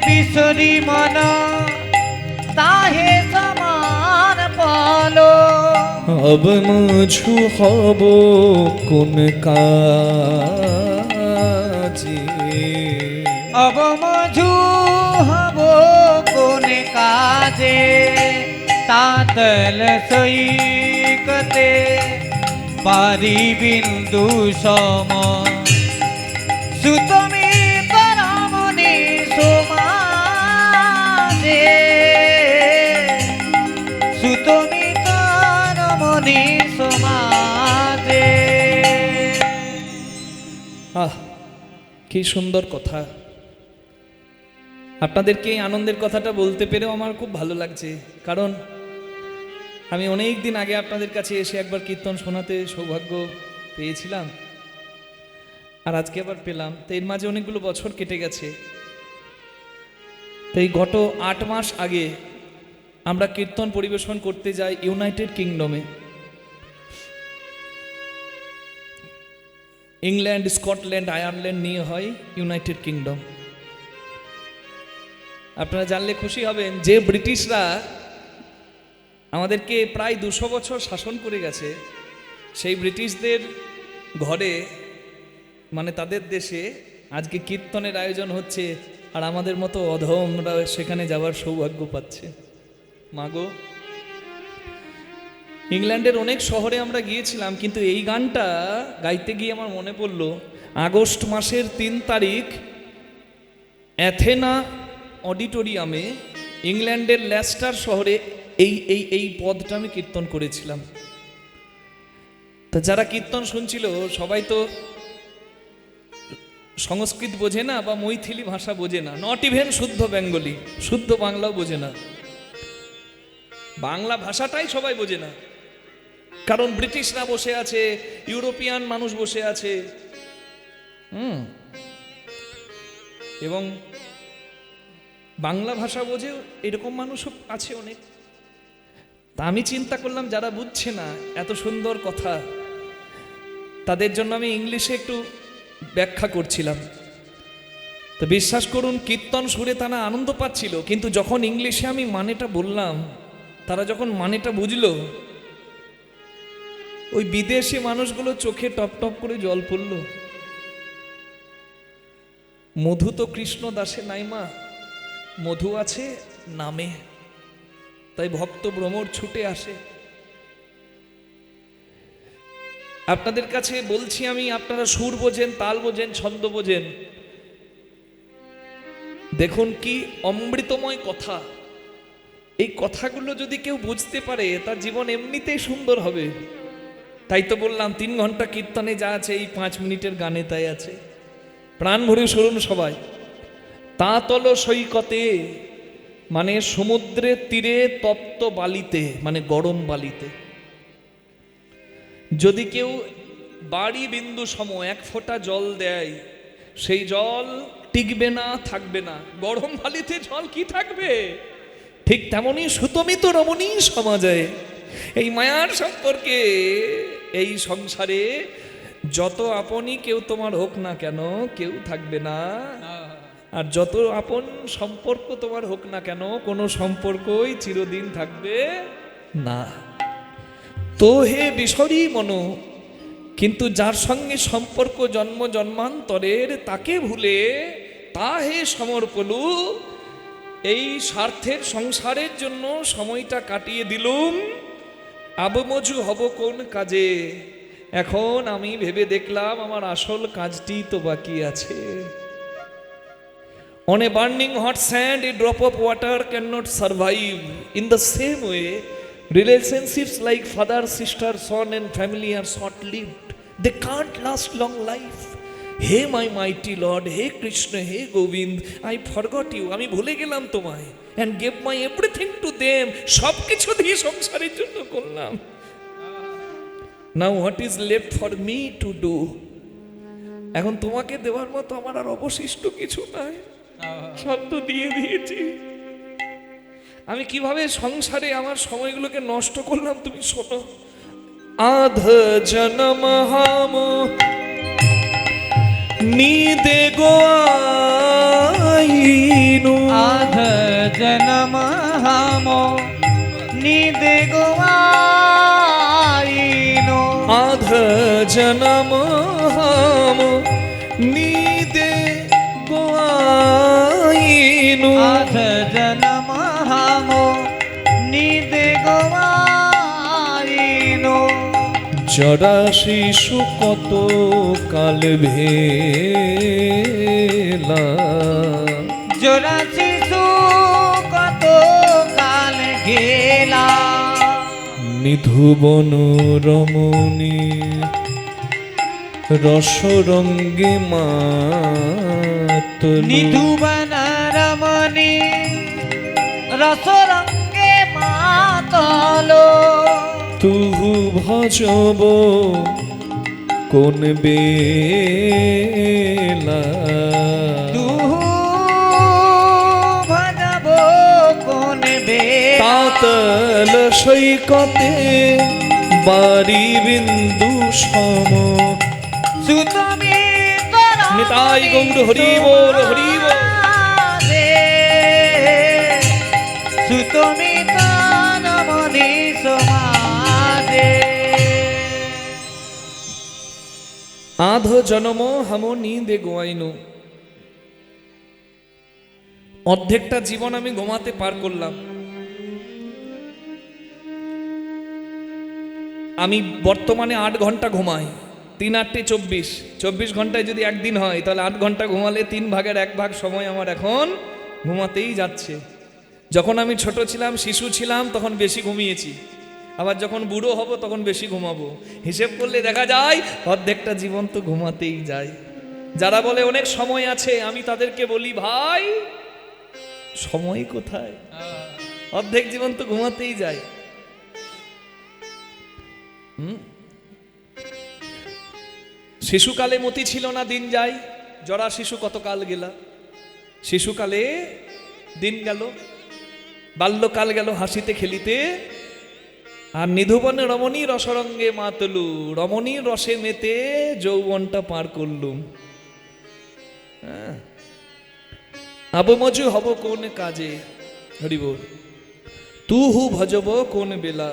বিশনি মন তাহে সমান পলো। अब मझु हब কোন কাজে, अब मझु हब কোন কাজে। তাতল সৈকতে বারি বিন্দু সম, সুতমিত রমণী সমাজে, সুতমিত রমণী সমাজে। আহ, কি সুন্দর কথা। আপনাদেরকে এই আনন্দের কথাটা বলতে পেরেও আমার খুব ভালো লাগছে। কারণ আমি অনেক দিন আগে আপনাদের কাছে এসে একবার কীর্তন শোনাতে সৌভাগ্য পেয়েছিলাম আর আজকে আবার পেলাম। তো এর মাঝে অনেকগুলো বছর কেটে গেছে। তো এই গত 8 মাস আগে আমরা কীর্তন পরিবেশন করতে যাই ইউনাইটেড কিংডমে। ইংল্যান্ড, স্কটল্যান্ড, আয়ারল্যান্ড নিয়ে হয় ইউনাইটেড কিংডম। আপনারা জানলে খুশি হবেন যে ব্রিটিশরা আমাদেরকে প্রায় 200 বছর শাসন করে গেছে, সেই ব্রিটিশদের ঘরে মানে তাদের দেশে আজকে কীর্তনের আয়োজন হচ্ছে, আর আমাদের মতো অধমরা সেখানে যাওয়ার সৌভাগ্য পাচ্ছে। মাগো, ইংল্যান্ডের অনেক শহরে আমরা গিয়েছিলাম, কিন্তু এই গানটা গাইতে গিয়ে আমার মনে পড়ল আগস্ট মাসের 3 তারিখ অ্যাথেনা অডিটোরিয়ামে ইংল্যান্ডের লেস্টার শহরে এই পদটা আমি কীর্তন করেছিলাম। তা যারা কীর্তন শুনছিল সবাই তো সংস্কৃত বোঝে না বা মৈথিলি ভাষা বোঝে না, নট ইভেন শুদ্ধ বেঙ্গলি, শুদ্ধ বাংলাও বোঝে না, বাংলা ভাষাটাই সবাই বোঝে না। কারণ ব্রিটিশরা বসে আছে, ইউরোপিয়ান মানুষ বসে আছে, এবং বাংলা ভাষা বোঝে এরকম মানুষও আছে অনেক। তা আমি চিন্তা করলাম যারা বুঝছে না এত সুন্দর কথা, তাদের জন্য আমি ইংলিশে একটু ব্যাখ্যা করছিলাম। তো বিশ্বাস করুন কীর্তন সুরে তারা আনন্দ পাচ্ছিল, কিন্তু যখন ইংলিশে আমি মানেটা বললাম, তারা যখন মানেটা বুঝলো, ওই বিদেশি মানুষগুলো চোখে টপ টপ করে জল পড়ল। মধু তো কৃষ্ণ দাসে নাই মা, মধু আছে নামে, তাই ভক্ত ভ্রমর ছুটে আসে। আপনাদের কাছে বলছি আমি, আপনারা সুর বোঝেন, তাল বোঝেন, ছন্দ বোঝেন, দেখুন কি অমৃতময় কথা। এই কথাগুলো যদি কেউ বুঝতে পারে তার জীবন এমনিতেই সুন্দর হবে। তাই তো বললাম 3 ঘন্টা কীর্তনে যা আছে এই 5 মিনিটের গানে তাই আছে। প্রাণ ভরে শুনুন সবাই। তা তল সৈকতে মানে সমুদ্রের তীরে, তপ্ত বালিতে মানে গরম বালিতে, যদি কেউ বাড়ি বিন্দু সম 1 ফোঁটা জল দেয়, সেই জল টিকবে না, থাকবে না। গরম বালিতে জল কি থাকবে? ঠিক তেমনই সুতমিত রমণী সমাজে এই মায়ার সম্পর্কে, এই সংসারে যত আপনই কেউ তোমার হোক না কেন, কেউ থাকবে না। আর যত আপন সম্পর্ক তোমার হোক না কেন, কোনো সম্পর্কই চিরদিন থাকবে না। তো হে বিসরি মন, কিন্তু যার সঙ্গে সম্পর্ক জন্ম জন্মান্তরের, তাকে ভুলে তা হে সমর্পলু। এই স্বার্থের সংসারের জন্য সময়টা কাটিয়ে দিলুম, আবমজু হব কোন কাজে। এখন আমি ভেবে দেখলাম আমার আসল কাজটি তো বাকি আছে। On a burning hot sand, a drop of water cannot survive. In the same way, relationships like father, sister, son and family are short-lived. They can't last long life. Hey my mighty Lord, hey Krishna, hey Govind, I forgot you. আমি ভুলে গেলাম তোমায়, and gave my everything to them. সব কিছু দিয়ে সংসারের জন্য করলাম। Now what is left for me to do? এখন তোমাকে দেওয়ার মতো আমার আর অবশিষ্ট কিছু নাই, সব তো দিয়ে দিয়েছি। আমি কিভাবে সংসারে আমার সময়গুলোকে নষ্ট করলাম তুমি শোনো। আধ জনম হাম নিদে গোয়াইনু, আধ জনম হাম নিদে গোয়াইনু, আধ জনম হাম নিদে গোয়াইনু, আধ জনম হাম নিদে গোয়াইনু। জরা শিশু কত কাল ভেলা, জোড়া শিশু কত কাল গেলা, নিধুবন রমণী রসরঙ্গে মাতলু, নিধুবন রমণী রসরঙ্গে মাতলো, তুহু ভজব কোন বেলা তুহু ভজব কোন বে তাতল সৈকতে বারি বিন্দু সম সুতমি নিতাই গৌর হরি বল হরি বল। সুতমি মনি সমাজে আধ জনম হাম নিন্দে গোয়াইনু। অর্ধেকটা জীবন আমি ঘুমাতে পার করলাম। আমি বর্তমানে 8 ঘন্টা ঘুমাই, 3 8 24, 24 ঘন্টায় যদি একদিন হয় তাহলে 8 ঘন্টা ঘুমালে 3 ভাগের 1 ভাগ সময় আমার এখন ঘুমাতেই যাচ্ছে। যখন আমি ছোট ছিলাম, শিশু ছিলাম, তখন বেশি ঘুমিয়েছি, আবার যখন বুড়ো হব তখন বেশি ঘুমাবো। হিসেব করলে দেখা যায় অর্ধেকটা জীবন তো ঘুমাতেই যায়। যারা বলে অনেক সময় আছে, আমি তাদেরকে বলি ভাই সময় কোথায়, অর্ধেক জীবন তো ঘুমাতেই যায়। শিশুকালে মতি ছিল না, দিন যায়, জরা শিশু কতকাল গেলা। শিশুকালে দিন গেল, বাল্যকাল গেল হাসিতে খেলিতে, আর নিধুবনে রমণী রসরঙ্গে মাতলু, রমণীর রসে মেতে যৌবনটা পার করলুম। আবমজু হব কোন কাজে, হরি বল, তুহু ভজব কোন বেলা।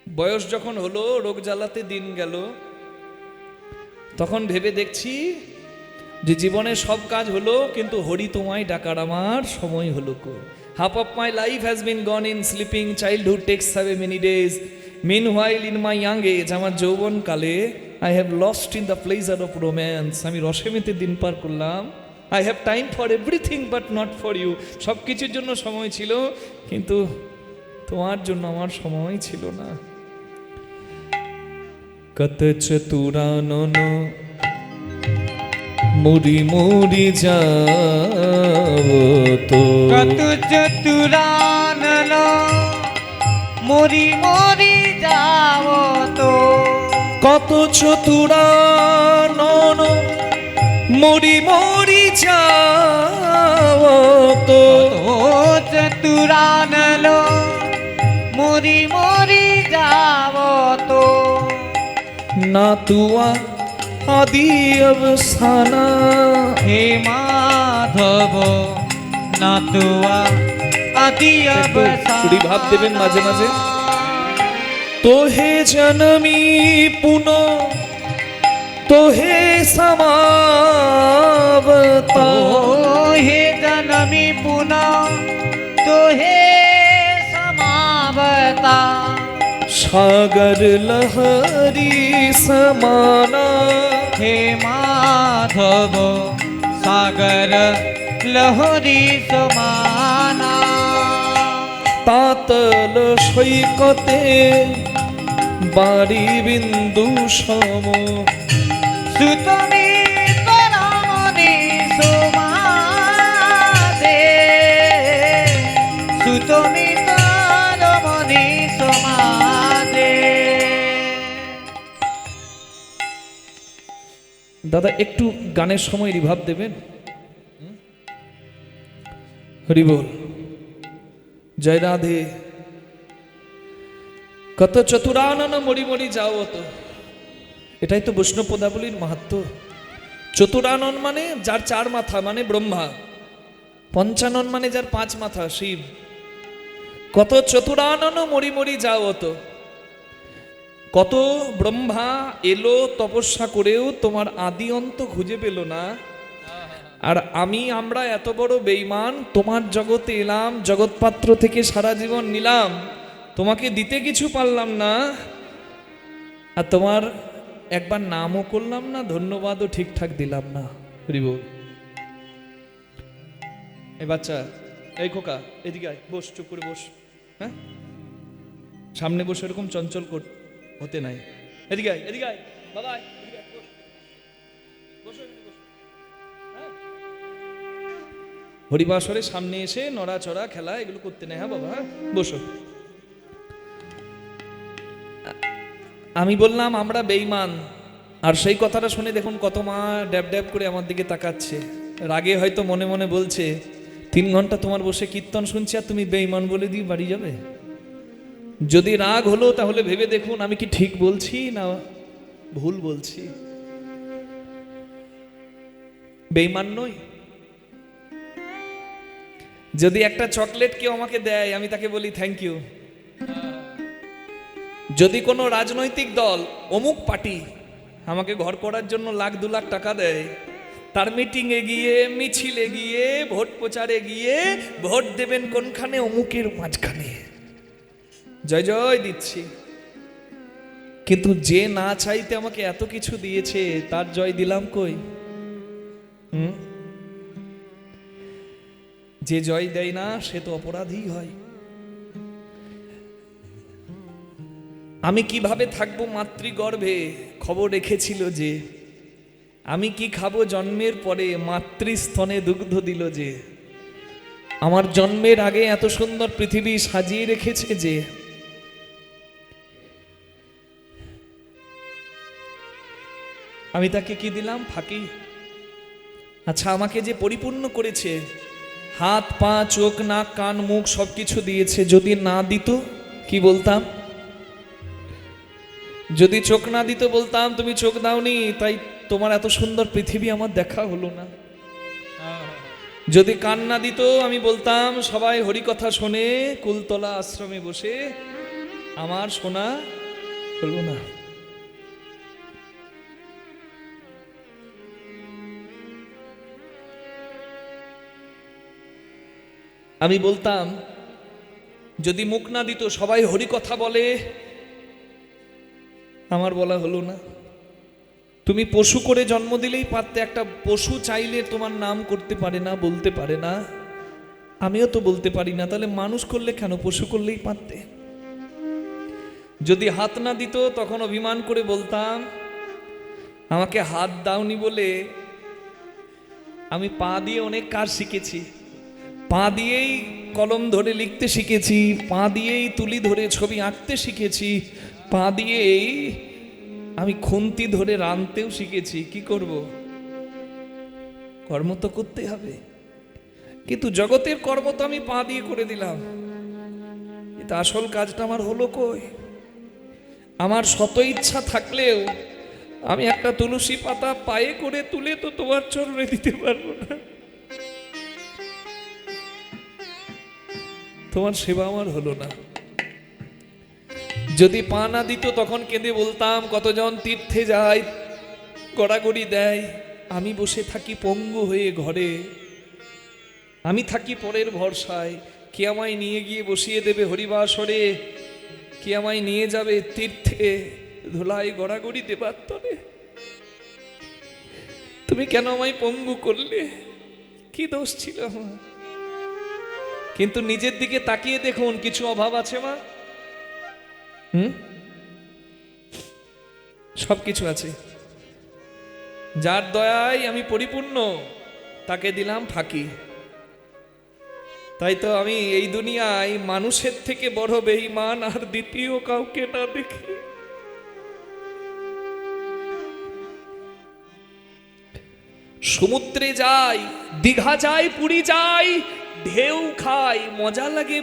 বয়স যখন হলো, রোগ জ্বালাতে দিন গেল, তখন ভেবে দেখছি যে জীবনে সব কাজ হলো, কিন্তু হরি তোমায় ডাকার আমার সময় হলো কো। Half of my life has been gone in sleeping, childhood takes have many days, meanwhile in my young age, আমার যৌবন কালে I have lost in the pleasure of romance, আমি রসেমিতে দিন পার করলাম। I have time for everything but not for you, সব কিছুর জন্য সময় ছিল, কিন্তু তোমার জন্য আমার সময় ছিল না। কত চতুরানন মুড়ি মুড়ি যাও তো, কত চতুরানন মরি মরি যাও তো, কত চতুরানন মুড়ি মুড়ি যাও তো, কত চতুরানন মরি মরি যাও তো, না তুয়া আদি অবসানা। হে মাধব না তুয়া আদি একটু ভাব দেবেন মাঝে মাঝে। তোহে জনমি পুন তোহে সমাবতা, হে জনমি পুনঃ তো হে সমাবতা, সাগর লহরি সমানা। হে মাধব সাগর লহরি সমানা, তাতল সৈকতে বারি বিন্দু সম, সুতমি তরমণি সমাজে, সুতমি তরমণি সমাজে। দাদা একটু গানের সময় রিভাব দেবেন। হরি বল, জয় রাধে। কত চতুরানন মরি মরি যাও তো, এটাই তো বৈষ্ণব পদাবলীর মাহাত্ম্য। চতুরানন মানে যার 4 মাথা, মানে ব্রহ্মা। পঞ্চানন মানে যার 5 মাথা, শিব। কত চতুরানন মরি মরি যাও তো, কত ব্রহ্মা এলো তপস্যা করেও তোমার আদি অন্ত খুঁজে পেল না। আর আমরা এত বড় বেঈমান, তোমার জগতে এলাম, জগৎপাত্র থেকে সারা জীবন নিলাম, তোমাকে দিতে কিছু পারলাম না, আর তোমার একবার নামও করলাম না, ধন্যবাদও ঠিকঠাক দিলাম না। হরি বল। এই বাচ্চা, এই খোকা, এদিকে আয়, বস, চুপ করে বস। হ্যাঁ, সামনে বসে এরকম চঞ্চল হতে নাই। এদিকে আয়, এদিকে আয় বাবা, আয়, এদিকে আয়, বস। বসো, এদিকে বসো। হ্যাঁ? হরিবাসরের সামনে এসে নড়াচড়া খেলা এগুলো করতে নেই। হ্যাঁ বাবা, হ্যাঁ বসো। আমি বললাম আমরা বেঈমান, আর সেই কথাটা শুনে দেখুন কত মা ড্যাব ড্যাব করে আমার দিকে তাকাচ্ছে। রাগে হয়তো মনে মনে বলছে 3 ঘন্টা তোমার বসে কীর্তন শুনছি আর তুমি বেঈমান বলে দিয়ে বাড়ি যাবে। যদি রাগ হলো তাহলে ভেবে দেখুন আমি কি ঠিক বলছি না ভুল বলছি। বেঈমান নই। যদি একটা চকলেট কেউ আমাকে দেয় আমি তাকে বলি থ্যাংক ইউ। যদি কোনো রাজনৈতিক দল অমুক পার্টি আমাকে ঘর করার জন্য 1,00,000-2 লাখ টাকা দেয়, তার মিটিংয়ে গিয়ে মিছিলে গিয়ে ভোট প্রচারে গিয়ে ভোট দেবেন কোনখানে? অমুকের মাঝখানে জয় জয় দিচ্ছি। কিন্তু যে না চাইতে আমাকে এত কিছু দিয়েছে তার জয় দিলাম কই? যে জয় দেয় না সে তো অপরাধী হয়। আমি কিভাবে থাকবো মাতৃগর্ভে খবর রেখেছিল যে, আমি কি খাবো জন্মের পরে মাতৃস্তনে দুগ্ধ দিল যে, আমার জন্মের আগে এত সুন্দর পৃথিবী সাজিয়ে রেখেছে যে, আমি তাকে কি দিলাম? ফাঁকি। আচ্ছা আমাকে যে পরিপূর্ণ করেছে, হাত পা চোখ নাক কান মুখ সবকিছু দিয়েছে, যদি না দিত কি বলতাম? যদি চোখ না দিত বলতাম তুমি চোখ দাওনি তাই তোমার এত সুন্দর পৃথিবী আমার দেখা হলো না। যদি কান না দিত আমি বলতাম সবাই হরিকথা শোনে কুলতলা আশ্রমে বসে, আমার শোনা হলো না। আমি বলতাম যদি মুখ না দিত সবাই হরিকথা বলে, আমার বলা হলো না। তুমি পশু করে জন্ম দিলেই পারতে, একটা পশু চাইলে তোমার নাম করতে পারে না, বলতে পারে না, আমিও তো বলতে পারি না, তাহলে মানুষ করলে কেন? পশু করলেই পারতে। যদি হাত না দিত তখন অভিমান করে বলতাম আমাকে হাত দাওনি বলে আমি পা দিয়ে অনেক কাজ শিখেছি, পা দিয়েই কলম ধরে লিখতে শিখেছি, পা দিয়েই তুলি ধরে ছবি আঁকতে শিখেছি, পা দিয়েই আমি খুন্তি ধরে রাঁধতেও শিখেছি। কি করব? কর্ম তো করতে হবে, কিন্তু জগতের কর্ম তো আমি পা দিয়ে করে দিলাম, এটা আসল কাজটা আমার হলো কই? আমার শত ইচ্ছা থাকলেও আমি একটা তুলসী পাতা পায়ে করে তুলে তো তোমার চরণে দিতে পারবো না। তোমার সেবা আমার হলো না। যদি পা না দিত তখন কেঁদে বলতাম কতজন তীর্থে যায়, গড়াগড়ি দেয়, আমি বসে থাকি পঙ্গু হয়ে ঘরে, আমি থাকি পরের ভরসায়। কে আমায় নিয়ে গিয়ে বসিয়ে দেবে হরিবাসরে, কে আমায় নিয়ে যাবে তীর্থে ধুলাই গড়াগড়ি দেবার তরে। তুমি কেন আমায় পঙ্গু করলে? কি দোষ ছিল আমার? কিন্তু নিজের দিকে তাকিয়ে দেখুন কিছু অভাব আছে মা? সবকিছু আছে। যার দয়ায় আমি পরিপূর্ণ তাকে দিলাম ফাঁকি। তাই তো আমি এই দুনিয়ায় মানুষের থেকে বড় বেঈমান আর দ্বিতীয় কাউকে না দেখি। সমুদ্রে যাই, দীঘা যাই, পুরী যাই, ঢেউ খাই, মজা লাগে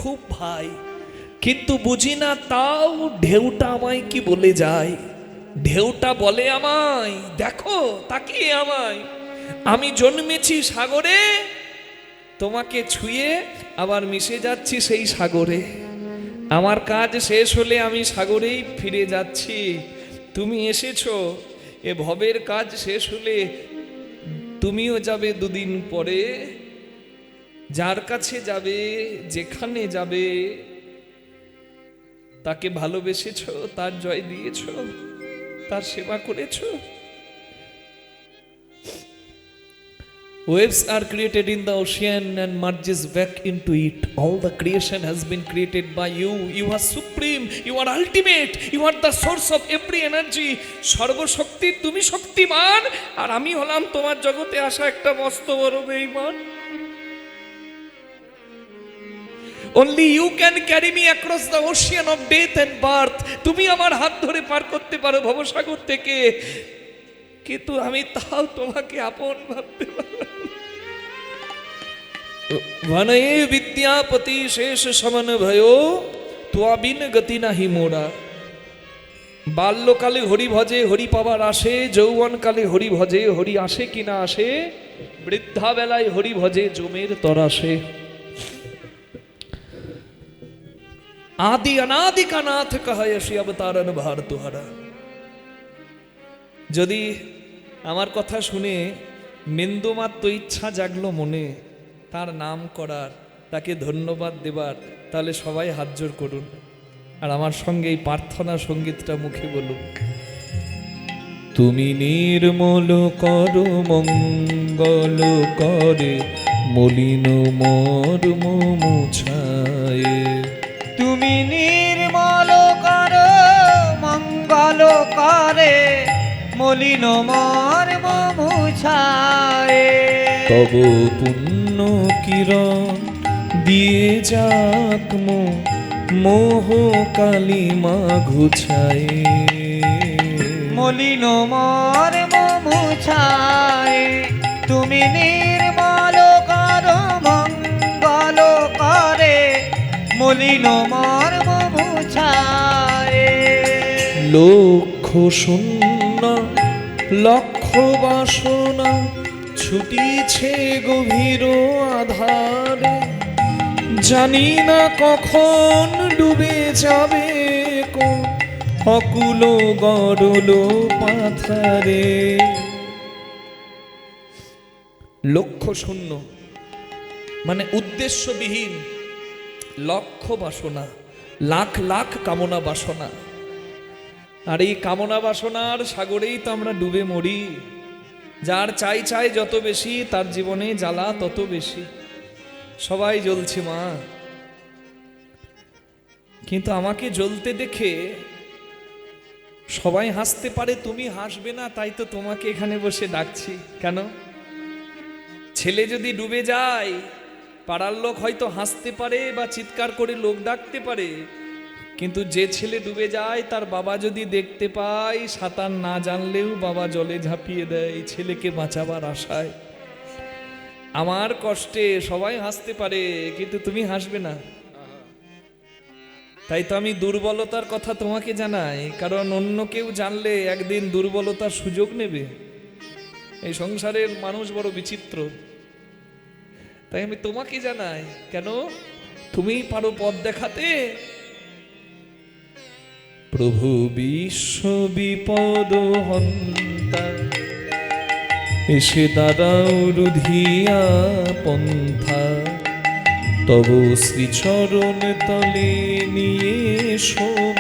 খুব ভাই, কিন্তু বুঝি না তাও ঢেউটা আমায় কি বলে যায়। ঢেউটা বলে আমায় দেখো তাকিয়ে আমায়, আমি জন্মেছি সাগরে, তোমাকে ছুঁয়ে আবার মিশে যাচ্ছি সেই সাগরে। আমার কাজ শেষ হলে আমি সাগরেই ফিরে যাচ্ছি, তুমি এসেছো এ ভবের কাজ শেষ হলে তুমিও যাবে দুদিন পরে। যার কাছে যাবে, যেখানে যাবে, তাকে ভালোবেসেছো, তার জয় দিয়েছো, তার সেবা করেছো। Waves are created in the ocean and merges back into it. All the creation has been created by you. You are supreme, you are ultimate, you are the source of every energy. সর্বশক্তি তুমি শক্তিমান, আর আমি হলাম তোমার জগতে আসা একটা মস্ত বড় বেঈমান। only you can carry me across the ocean of death and birth. তুমি আমার হাত ধরে পার করতে পারো ভবসাগর থেকে, কিন্তু আমি তাও তোমাকে আপন ভাবতে পারবো না। वनये विद्यापति शेष समन भयो তোয়া বিন গতি নাহি মোরা। বাল্যকালে হরি ভজে হরি পাবার আসে, যৌবনকালে হরি ভজে হরি আসে কিনা আসে, বৃদ্ধা বেলায় হরি ভজে জমের তরাসে। आदि अनादि का नाथ कहे श्री अवतारन भार तुहारा। যদি আমার কথা শুনে বিন্দুমাত্র ইচ্ছা জাগলো মনে তার নাম করার, তাকে ধন্যবাদ দেবার, তাহলে সবাই হাত জোড় করুন আর আমার সঙ্গে এই প্রার্থনা সঙ্গীতটা মুখে বলুন। তুমি নির্মল করো মঙ্গল করে মলিন মর্ম মুছায়। তুমি নির্মল কর মঙ্গল করে মলিন মর্ম মুছায়। তব পুণ্য কিরণ দিয়ে যাক মোহ কালিমা ঘুছায়। মলিন মর্ম মুছায়। তুমি নির্মল কর মঙ্গল করে মলিন মর্ম মুছায়। লক্ষ শূন্য লক্ষ বাসনা ছুটিছে গভীর আধারে, জানি না কখন ডুবে যাবে কোন অকুল গরল পাথারে। লক্ষ্য শূন্য মানে উদ্দেশ্যবিহীন, লক্ষ বাসনা, লাখ লাখ কামনা বাসনা, আর এই কামনা বাসনার সাগরেই তো আমরা ডুবে মরি। যার চাই চাই যত বেশি তার জীবনে জ্বালা তত বেশি। সবাই জ্বলছে মা, কিন্তু আমাকে জ্বলতে দেখে সবাই হাসতে পারে, তুমি হাসবে না, তাই তো তোমাকে এখানে বসে ডাকছি। কেন? ছেলে যদি ডুবে যায় পাড়ার লোক হয়তো হাসতে পারে বা চিৎকার করে লোক ডাকতে পারে, কিন্তু যে ছেলে ডুবে যায় তার বাবা যদি দেখতে পায়, সাঁতার না জানলেও বাবা জলে ঝাঁপিয়ে দেয় ছেলেকে বাঁচাবার আশায়। আমার কষ্টে সবাই হাসতে পারে, কিন্তু তুমি হাসবে না। তাই তো আমি দুর্বলতার কথা তোমাকে জানাই, কারণ অন্য কেউ জানলে একদিন দুর্বলতার সুযোগ নেবে। এই সংসারের মানুষ বড় বিচিত্র, তাই আমি তোমাকে জানাই। কেন? তুমি পারো পথ দেখাতে। প্রভু বিশ্ব বিপদ হন্তা এসে দাঁড়াও রুধিয়া পন্থা, তব শ্রীচরণ তলে নিয়ে সোম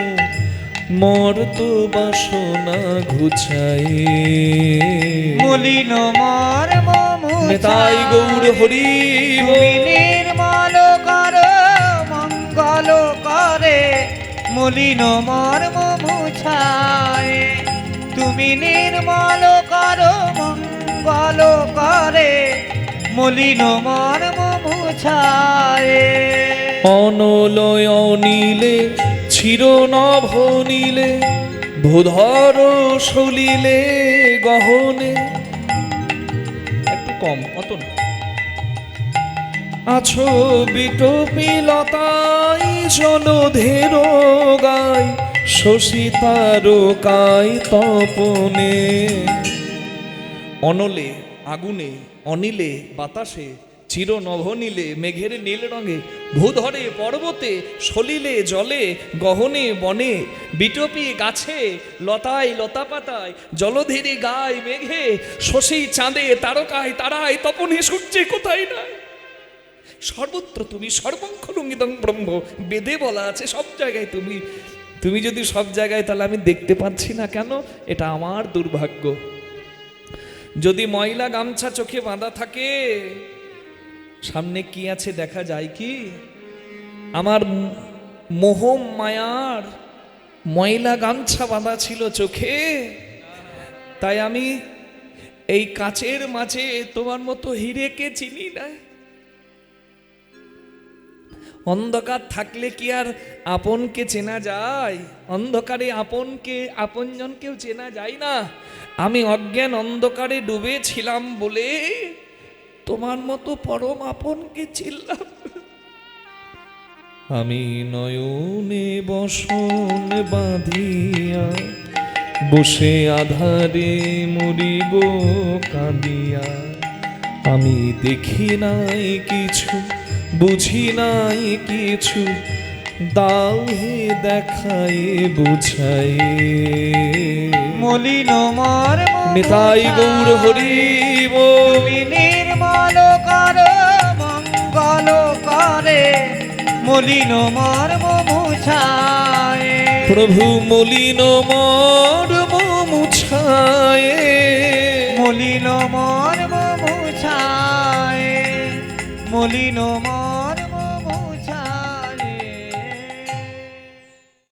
মর্ত বাসনা ঘুচায়। মলিন মর্ম নেতাই গৌর হরি। তুমি নির্মল কর মঙ্গল করে মলিন মর্ম মুছায়। তুমি নির্মল কর মঙ্গল করে মলিন মর্ম মুছায়। অনলয় নীলে চির নভ নীলে ভূধর সলিলে গহনে। একটু কম, অত না। আছো বিটপিলতাই জলধের গায় শশী তারকায় তপনে। অনলে আগুনে, অনিলে বাতাসে, চির নভনীলে মেঘের নীল রঙে, ভূধরে পর্বতে, সলিলে জলে, গহনে বনে, বিটপি গাছে, লতায় লতা পাতায়, জলধিরে গায় মেঘে, শশী চাঁদে, তারকায় তারায়, তপনে সূর্যে কোথায় না। সর্বত্র তুমি, সর্বঙ্খলঙ্গিতং ব্রহ্ম, বেদে বলা আছে সব জায়গায় তুমি। তুমি যদি সব জায়গায়, তাহলে আমি দেখতে পাচ্ছি না কেন? এটা আমার দুর্ভাগ্য। যদি ময়লা গামছা চোখে বাঁধা থাকে, সামনে কি আছে দেখা যায় কি? আমার মোহ মায়ার ময়লা গামছা বাঁধা ছিল চোখে, তাই আমি এই কাচের মাঝে তোমার মতো হিরেকে চিনি না। অন্ধকার থাকলে কি আর আপনকে চেনা যায়? অন্ধকারে আপনজনকেও চেনা যায় না। আমি অজ্ঞান অন্ধকারে ডুবেছিলাম বলে তোমার মতো পরম আপনকে চিনলাম। আমি নয়নে বসন বাঁধিয়া বসে আধারে মরিব কাঁদিয়া। আমি দেখি নাই কিছু, বুঝি নাই কিছু, দাও হে দেখাই বুঝাই। মলিন মর্ম নিতাই গৌর হরি বল। তুমি নির্মল কর মঙ্গল করে মলিন মর্ম মুছায়। প্রভু মলিন মর্ম মুছায়, মলিন মর্ম মুছায়, মলিন মর্ম